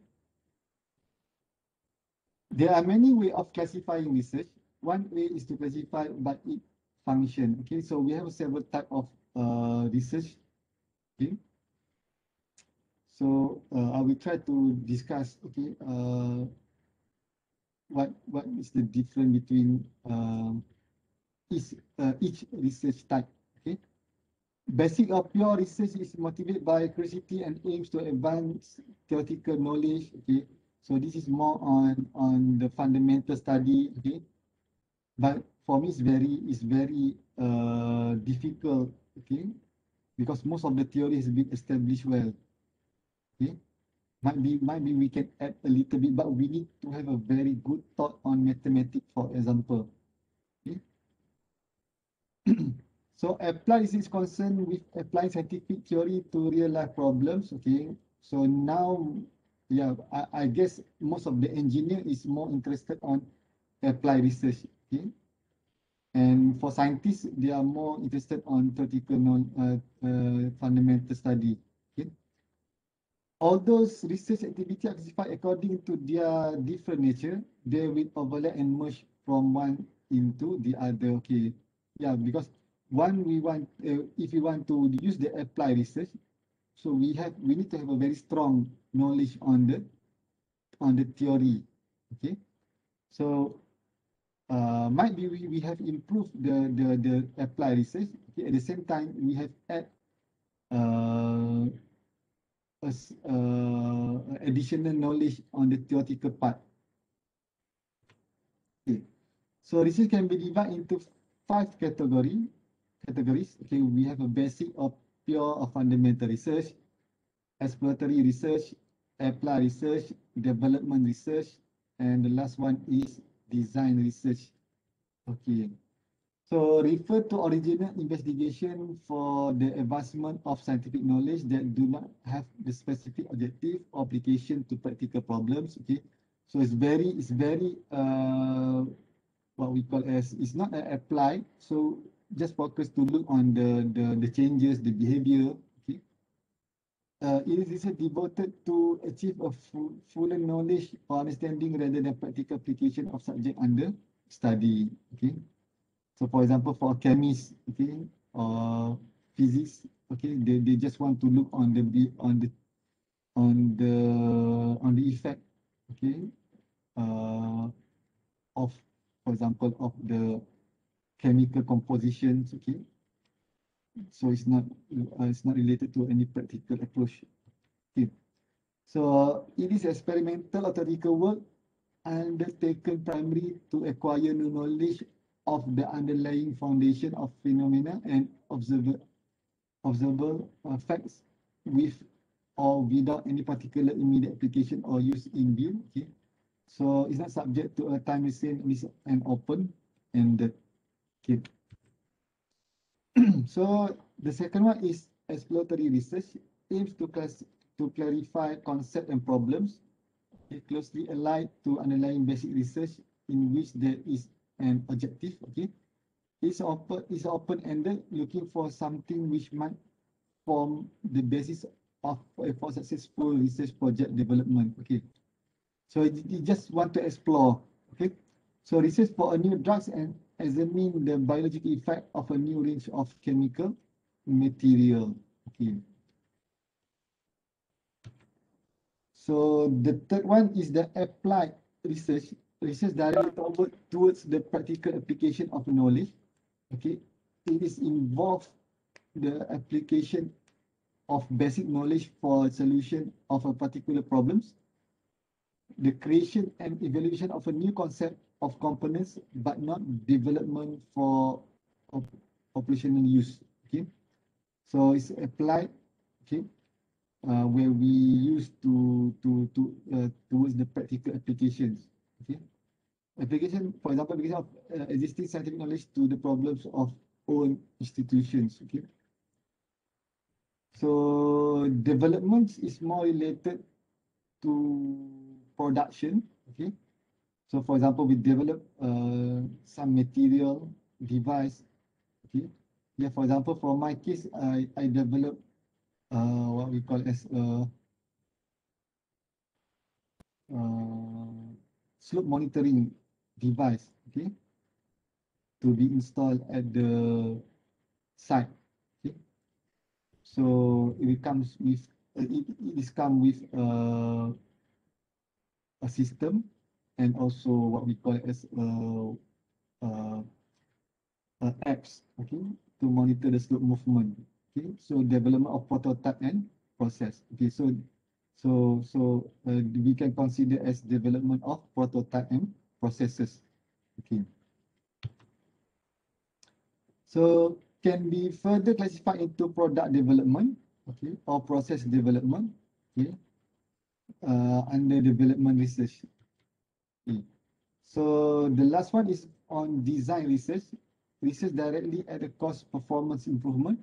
There are many ways of classifying research. One way is to classify by its function. Okay, so we have several types of research. Okay, so I will try to discuss. Okay, what is the difference between each research type. Okay, basic or pure research is motivated by curiosity and aims to advance theoretical knowledge. Okay, so this is more on the fundamental study. Okay, but for me it's very difficult. Okay, because most of the theory has been established well. Okay, might be we can add a little bit, but we need to have a very good thought on mathematics, for example. Okay. So applied is concerned with applying scientific theory to real life problems. Okay, so now, yeah, I guess most of the engineer is more interested on applied research. Okay, and for scientists, they are more interested on theoretical fundamental study. Okay, all those research activity are classified according to their different nature. They will overlap and merge from one into the other. Okay, yeah, because one we want, if we want to use the applied research, so we need to have a very strong knowledge on the theory. Okay, so might be we have improved the applied research. Okay, at the same time we have add uh, additional knowledge on the theoretical part. Okay, so research can be divided into 5 categories. Okay, we have a basic or pure or fundamental research, exploratory research, applied research, development research, and the last one is design research. Okay, so refer to original investigation for the advancement of scientific knowledge that do not have the specific objective or application to practical problems. Okay, so it's very what we call as, it's not applied. So just focus to look on the changes, the behavior. Okay, it is devoted to achieve a fuller knowledge or understanding rather than practical application of subject under study. Okay, so for example, for chemists, okay, or physics, okay, they just want to look on the effect, okay, of, for example, of the chemical compositions. Okay, so it's not related to any practical approach. Okay, so it is experimental or theoretical work undertaken primarily to acquire new knowledge of the underlying foundation of phenomena and observable facts with or without any particular immediate application or use in view. Okay, so it's not subject to a time restraint and open-ended. Okay. So the second one is exploratory research, aims to clarify concepts and problems. It closely allied to underlying basic research in which there is an objective. Okay, it's open-ended, looking for something which might form the basis of for successful research project development. Okay, so you just want to explore. Okay, so research for a new drugs and examine the biological effect of a new range of chemical material. Okay, so the third one is the applied research. Research directed towards the practical application of knowledge. Okay, it is involved the application of basic knowledge for solution of a particular problems, the creation and evaluation of a new concept of components, but not development for operational use. Okay, so it's applied. Okay, where we use towards the practical applications. Okay, application, for example, application of existing scientific knowledge to the problems of own institutions. Okay. So development is more related to production. Okay. So for example, we develop some material, device. Okay. Yeah, for example, for my case, I develop what we call as a slope monitoring device. Okay. To be installed at the site. Okay. So it comes with it is come with a system and also what we call as uh, apps, okay, to monitor the slope movement. Okay, so development of prototype and process. Okay, so we can consider as development of prototype and processes. Okay, so can be further classified into product development, okay, or process development, okay, under development research. Okay. So the last one is on design research. Research directly at the cost performance improvement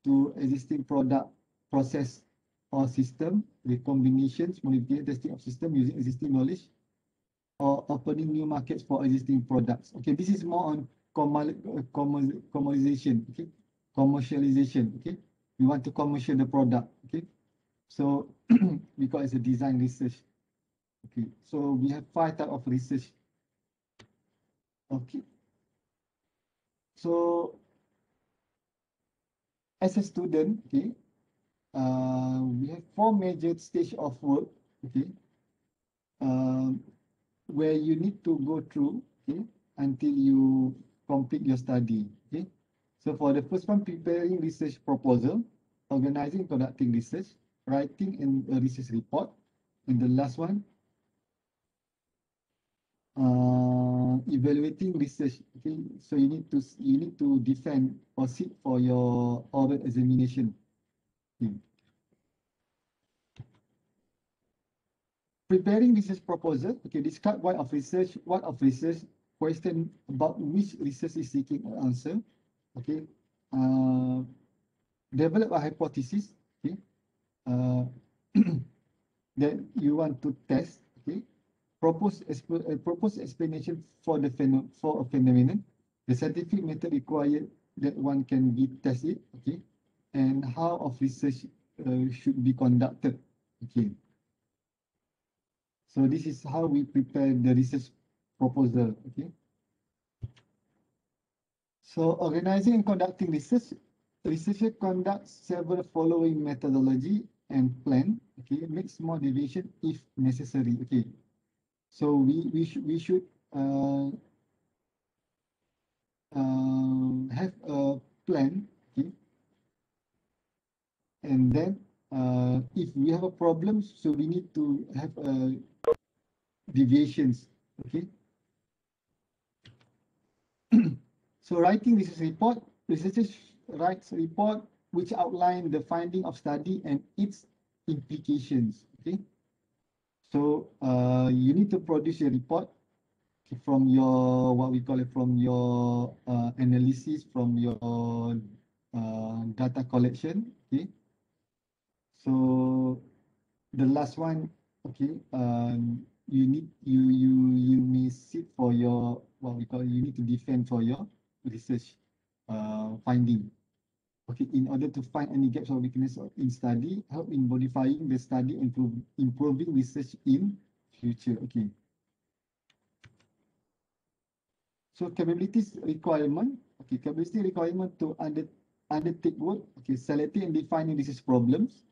to existing product, process, or system with combinations, modification, testing of system using existing knowledge, or opening new markets for existing products. Okay, this is more on commercialization. Okay, commercialization. Okay, we want to commercial the product. Okay, so we call it a design research. Okay, so we have 5 types of research. Okay, so as a student, okay, we have 4 major stage of work. Okay, where you need to go through, okay, until you complete your study. Okay, so for the first one, preparing research proposal, organizing, conducting research, writing in a research report, and the last one, evaluating research. Okay, so you need to defend or sit for your oral examination. Okay. Preparing research proposal. Okay, describe what of research, question about which research is seeking an answer. Okay, develop a hypothesis. Okay, that you want to test. Okay, propose explanation for the for a phenomenon, the scientific method required that one can be tested. Okay, and how of research should be conducted. Okay. So this is how we prepare the research proposal. Okay. So organizing and conducting research. Researcher conducts several following methodology and plan. Okay, make small deviation if necessary. Okay. So we should have a plan. Okay. And then if we have a problem, so we need to have deviations. Okay. So writing research report, researchers writes a report which outline the finding of study and its implications. Okay. So you need to produce a report from your, what we call it, from your analysis, from your data collection. Okay. So the last one, okay, you may sit for your, what we call, you need to defend for your research finding. Okay, in order to find any gaps or weakness in study, help in modifying the study, improving research in future. Okay. So capabilities requirement. Okay, capability requirement to undertake work. Okay, selecting and defining research problems.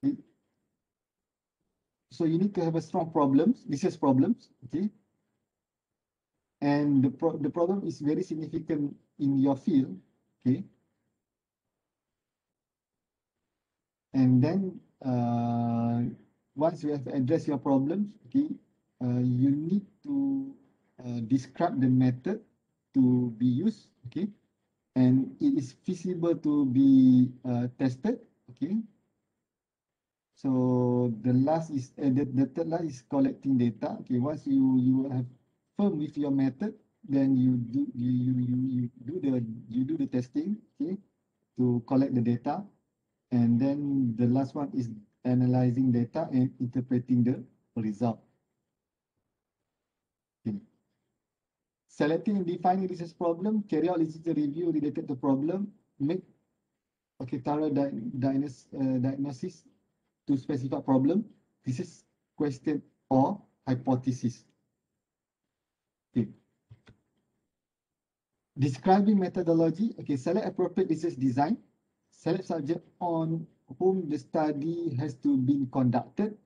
Okay. So you need to have a strong research problems. Okay. And the problem is very significant in your field. Okay. And then once you have addressed your problems, okay, you need to describe the method to be used, okay, and it is feasible to be tested, okay. So the last is the third last is collecting data. Okay, once you have firm with your method, then you do the testing, okay, to collect the data, and then the last one is analyzing data and interpreting the result. Okay. Selecting and defining research problem, carry out literature review related to problem, make thorough diagnosis to specify problem. This is question or hypothesis. Okay. Describing methodology. Okay, select appropriate research design. Select subject on whom the study has to be conducted.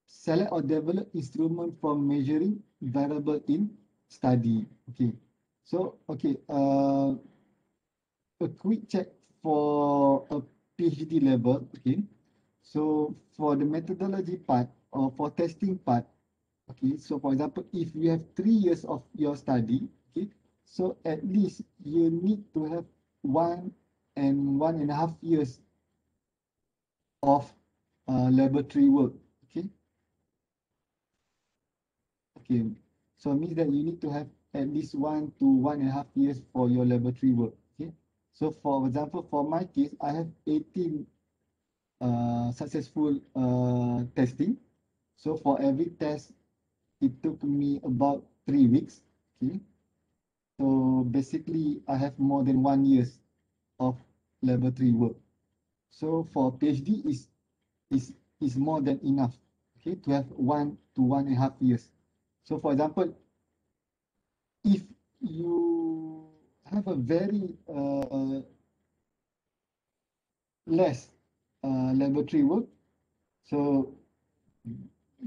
Select or develop instrument for measuring variable in study. Okay, so okay, a quick check for a PhD level. Okay, so for the methodology part or for testing part, okay, so for example, if you have 3 years of your study, okay, so at least you need to have 1.5 years of laboratory work. Okay, okay, so it means that you need to have at least 1 to 1.5 years for your laboratory work. Okay, so for example, for my case, I have 18 successful testing. So for every test, it took me about 3 weeks. Okay, so basically I have more than 1 year of laboratory work. So for PhD is more than enough, okay, to have 1 to 1.5 years. So for example, if you have a very less laboratory work, so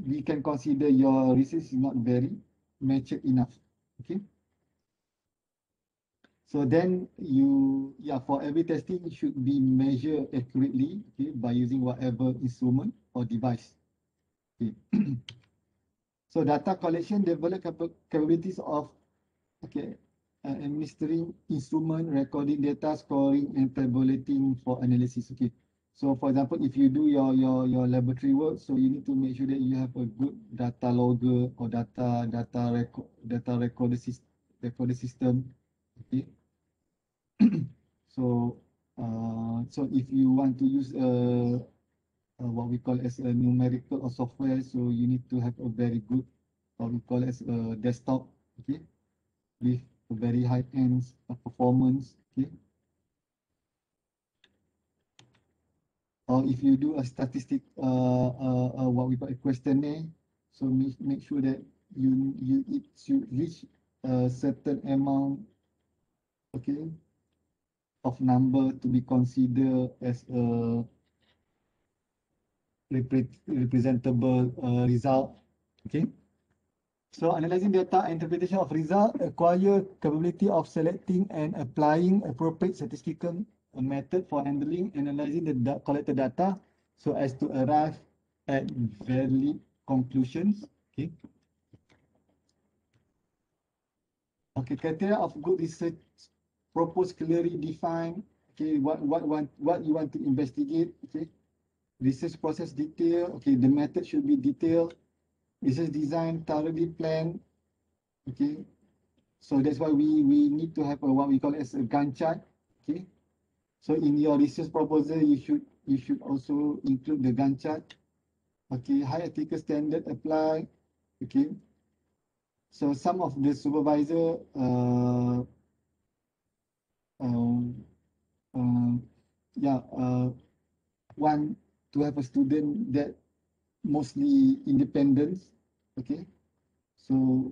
we can consider your research is not very mature enough. Okay, so then for every testing it should be measured accurately, okay, by using whatever instrument or device. Okay. So data collection, develop capabilities of administering instrument, recording data, scoring, and tabulating for analysis. Okay, so for example, if you do your laboratory work, so you need to make sure that you have a good data logger or data recorder system. Okay, so so if you want to use what we call as a numerical or software, so you need to have a very good what we call as a desktop, okay, with a very high end performance. Okay, or if you do a statistic what we call a questionnaire, so make sure that it should reach a certain amount, okay, of number to be considered as a representable result. Okay, so analyzing data and interpretation of result, acquire capability of selecting and applying appropriate statistical method for handling, analyzing the collected data so as to arrive at valid conclusions. Okay. Okay, criteria of good research: propose clearly define, okay, what you want to investigate. Okay, research process detail. Okay, the method should be detailed. Research design thoroughly planned. Okay, so that's why we need to have a what we call as a Gantt chart. Okay, so in your research proposal, you should also include the Gantt chart. Okay, high ethical standard apply. Okay, so some of the supervisor want to have a student that mostly independent. Okay, so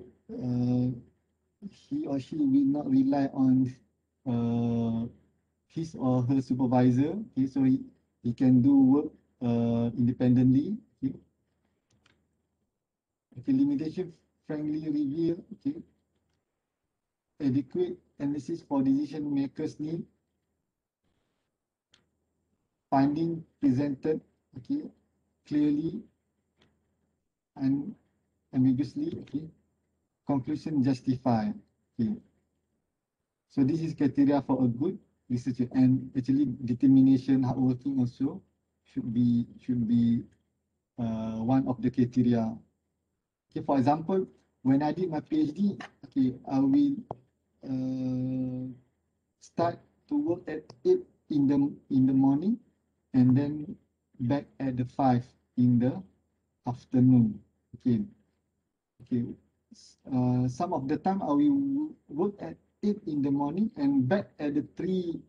he or she will not rely on his or her supervisor. Okay, so he can do work independently. Okay, okay, limitation friendly review. Okay, adequate analysis for decision makers need. Finding presented, okay, clearly and ambiguously. Okay, conclusion justified. Okay, so this is criteria for a good researcher, and actually determination, hardworking also should be one of the criteria. Okay, for example, when I did my PhD, okay, I will start to work at 8 in the morning and then back at the 5 in the afternoon. Okay. Okay. Some of the time I will work at 8 in the morning and back at the 3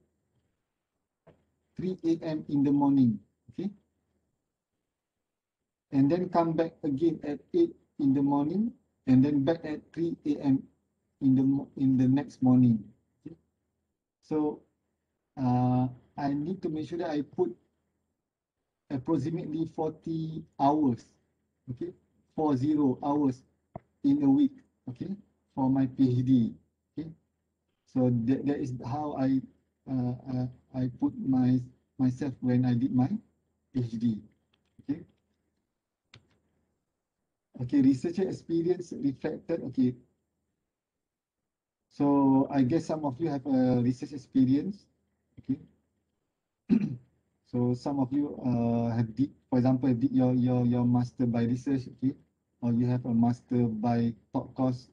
a.m. in the morning. Okay. And then come back again at 8 in the morning and then back at 3 a.m. in the next morning. Okay. So I need to make sure that I put approximately 40 hours, okay, 40 hours in a week, okay, for my PhD, okay. So that is how I put myself when I did my PhD, okay. Okay, researcher experience reflected, okay. So I guess some of you have a research experience, okay. So some of you have did, for example, did your master by research, okay, or you have a master by top course,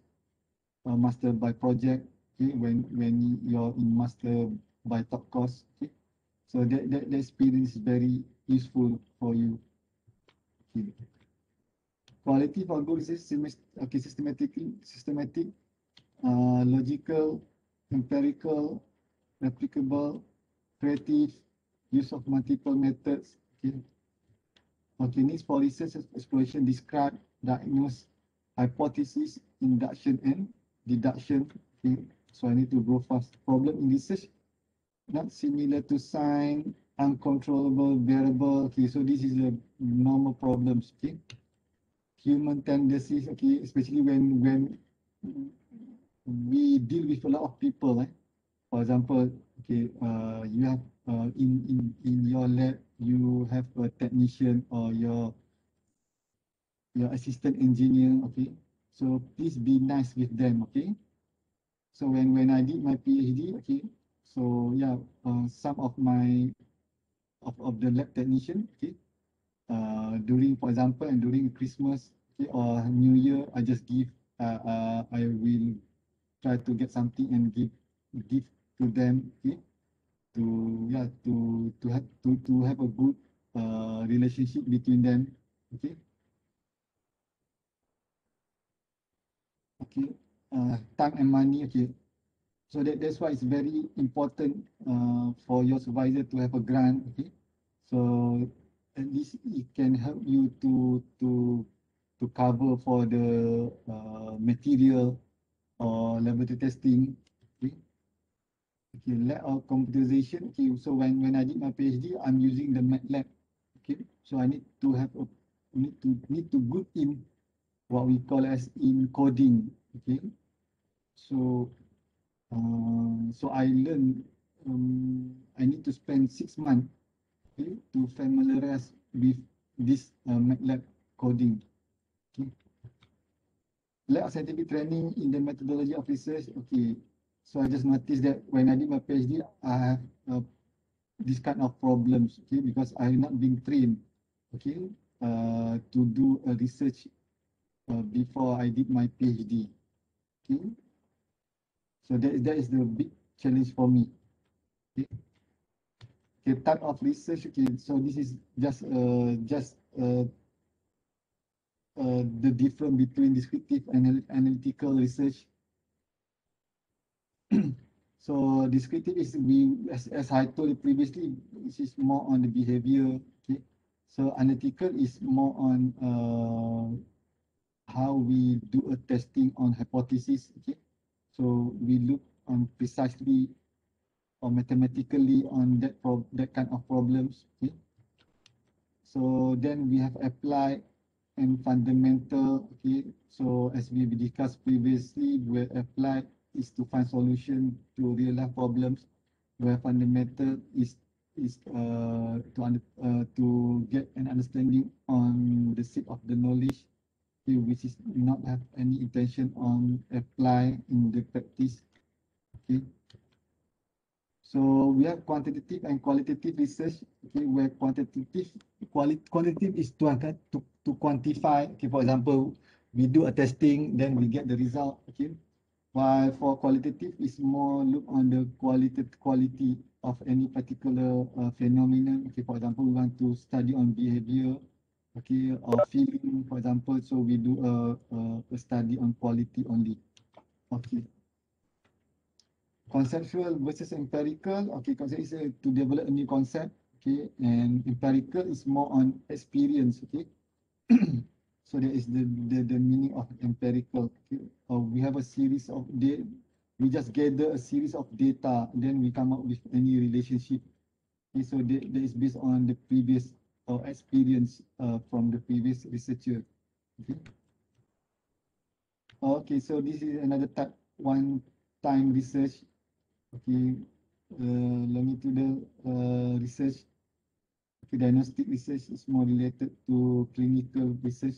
or master by project, okay, when you're in master by top course, okay. So that experience is very useful for you. Okay. Quality for good research, okay, systematic, logical, empirical, replicable, creative, use of multiple methods, okay. Okay, needs for research exploration, describe, diagnose, hypothesis, induction, and deduction. Okay, so I need to go fast. Problem in research, not similar to sign, uncontrollable variable. Okay, so this is the normal problems. Okay, human tendencies. Okay, especially when we deal with a lot of people. For example, okay, you have in your lab, you have a technician or your assistant engineer, okay. So please be nice with them, okay. So when I did my PhD, okay, so yeah, some of my of the lab technician, okay, during, for example, and during Christmas, okay, or New Year, I just give, I will try to get something and give to them, okay, to yeah to have a good relationship between them, okay. Okay, time and money, okay. So that's why it's very important for your supervisor to have a grant, okay. So at least it can help you to cover for the material or laboratory testing, okay. Okay, lab or computerization, okay. So when I did my PhD, I'm using the MATLAB, okay. So I need to have a need to good in what we call as in coding, okay. So so I learned, I need to spend 6 months, okay, to familiarize with this MATLAB coding. Okay. Lack of scientific training in the methodology of research. Okay, so I just noticed that when I did my PhD, I have this kind of problems. Okay, because I have not been trained, okay, to do a research before I did my PhD. Okay, so that is the big challenge for me. Okay. Okay, type of research. Okay, so this is just the difference between descriptive and analytical research. So descriptive is as I told you previously, this is more on the behavior. Okay, so analytical is more on how we do a testing on hypothesis. Okay, so we look on precisely or mathematically on that kind of problems. Okay. So then we have applied and fundamental. Okay, so as we discussed previously, where applied is to find solution to real life problems, where fundamental is to get an understanding on the sake of the knowledge, okay, which is not have any intention on apply in the practice. Okay. So we have quantitative and qualitative research. Okay, where quantitative is to quantify. Okay, for example, we do a testing, then we get the result. Okay. While for qualitative, is more look on the quality of any particular phenomenon. Okay, for example, we want to study on behavior, okay, or feeling, for example. So we do a study on quality only. Okay. Conceptual versus empirical. Okay, concept is to develop a new concept. Okay, and empirical is more on experience. Okay. So that is the meaning of empirical. Okay? We have a series of data. We just gather a series of data, then we come up with any relationship. Okay, so that is based on the previous experience from the previous researcher. Okay. Okay, so this is another type one-time research. Okay, longitudinal research. Okay, diagnostic research is more related to clinical research.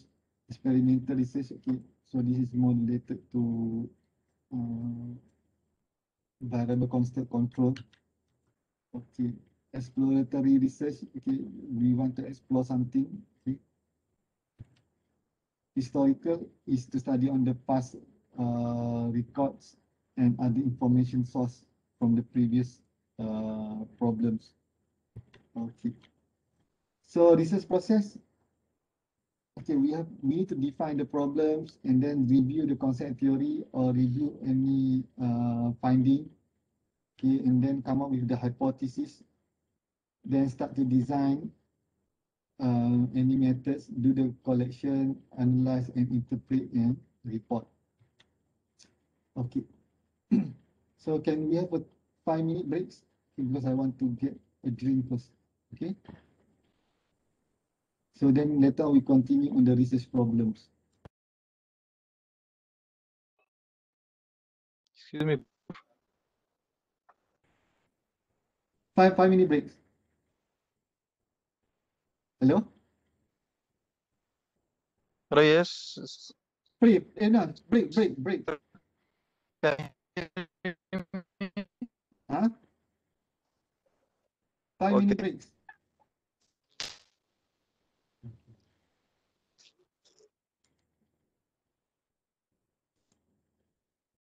Experimental research, okay, so this is more related to variable constant control. Okay, exploratory research, okay, we want to explore something. Okay. Historical is to study on the past records and other information source from the previous problems. Okay, so research process. Okay, we need to define the problems and then review the concept theory or review any finding. Okay, and then come up with the hypothesis. Then start to design any methods, do the collection, analyze and interpret and report. Okay. So can we have a 5-minute breaks? Okay, because I want to get a drink first. Okay. So then later we continue on the research problems. Excuse me. 5-minute breaks. Hello? Reyes, Break. No, break. Huh? 5-minute breaks.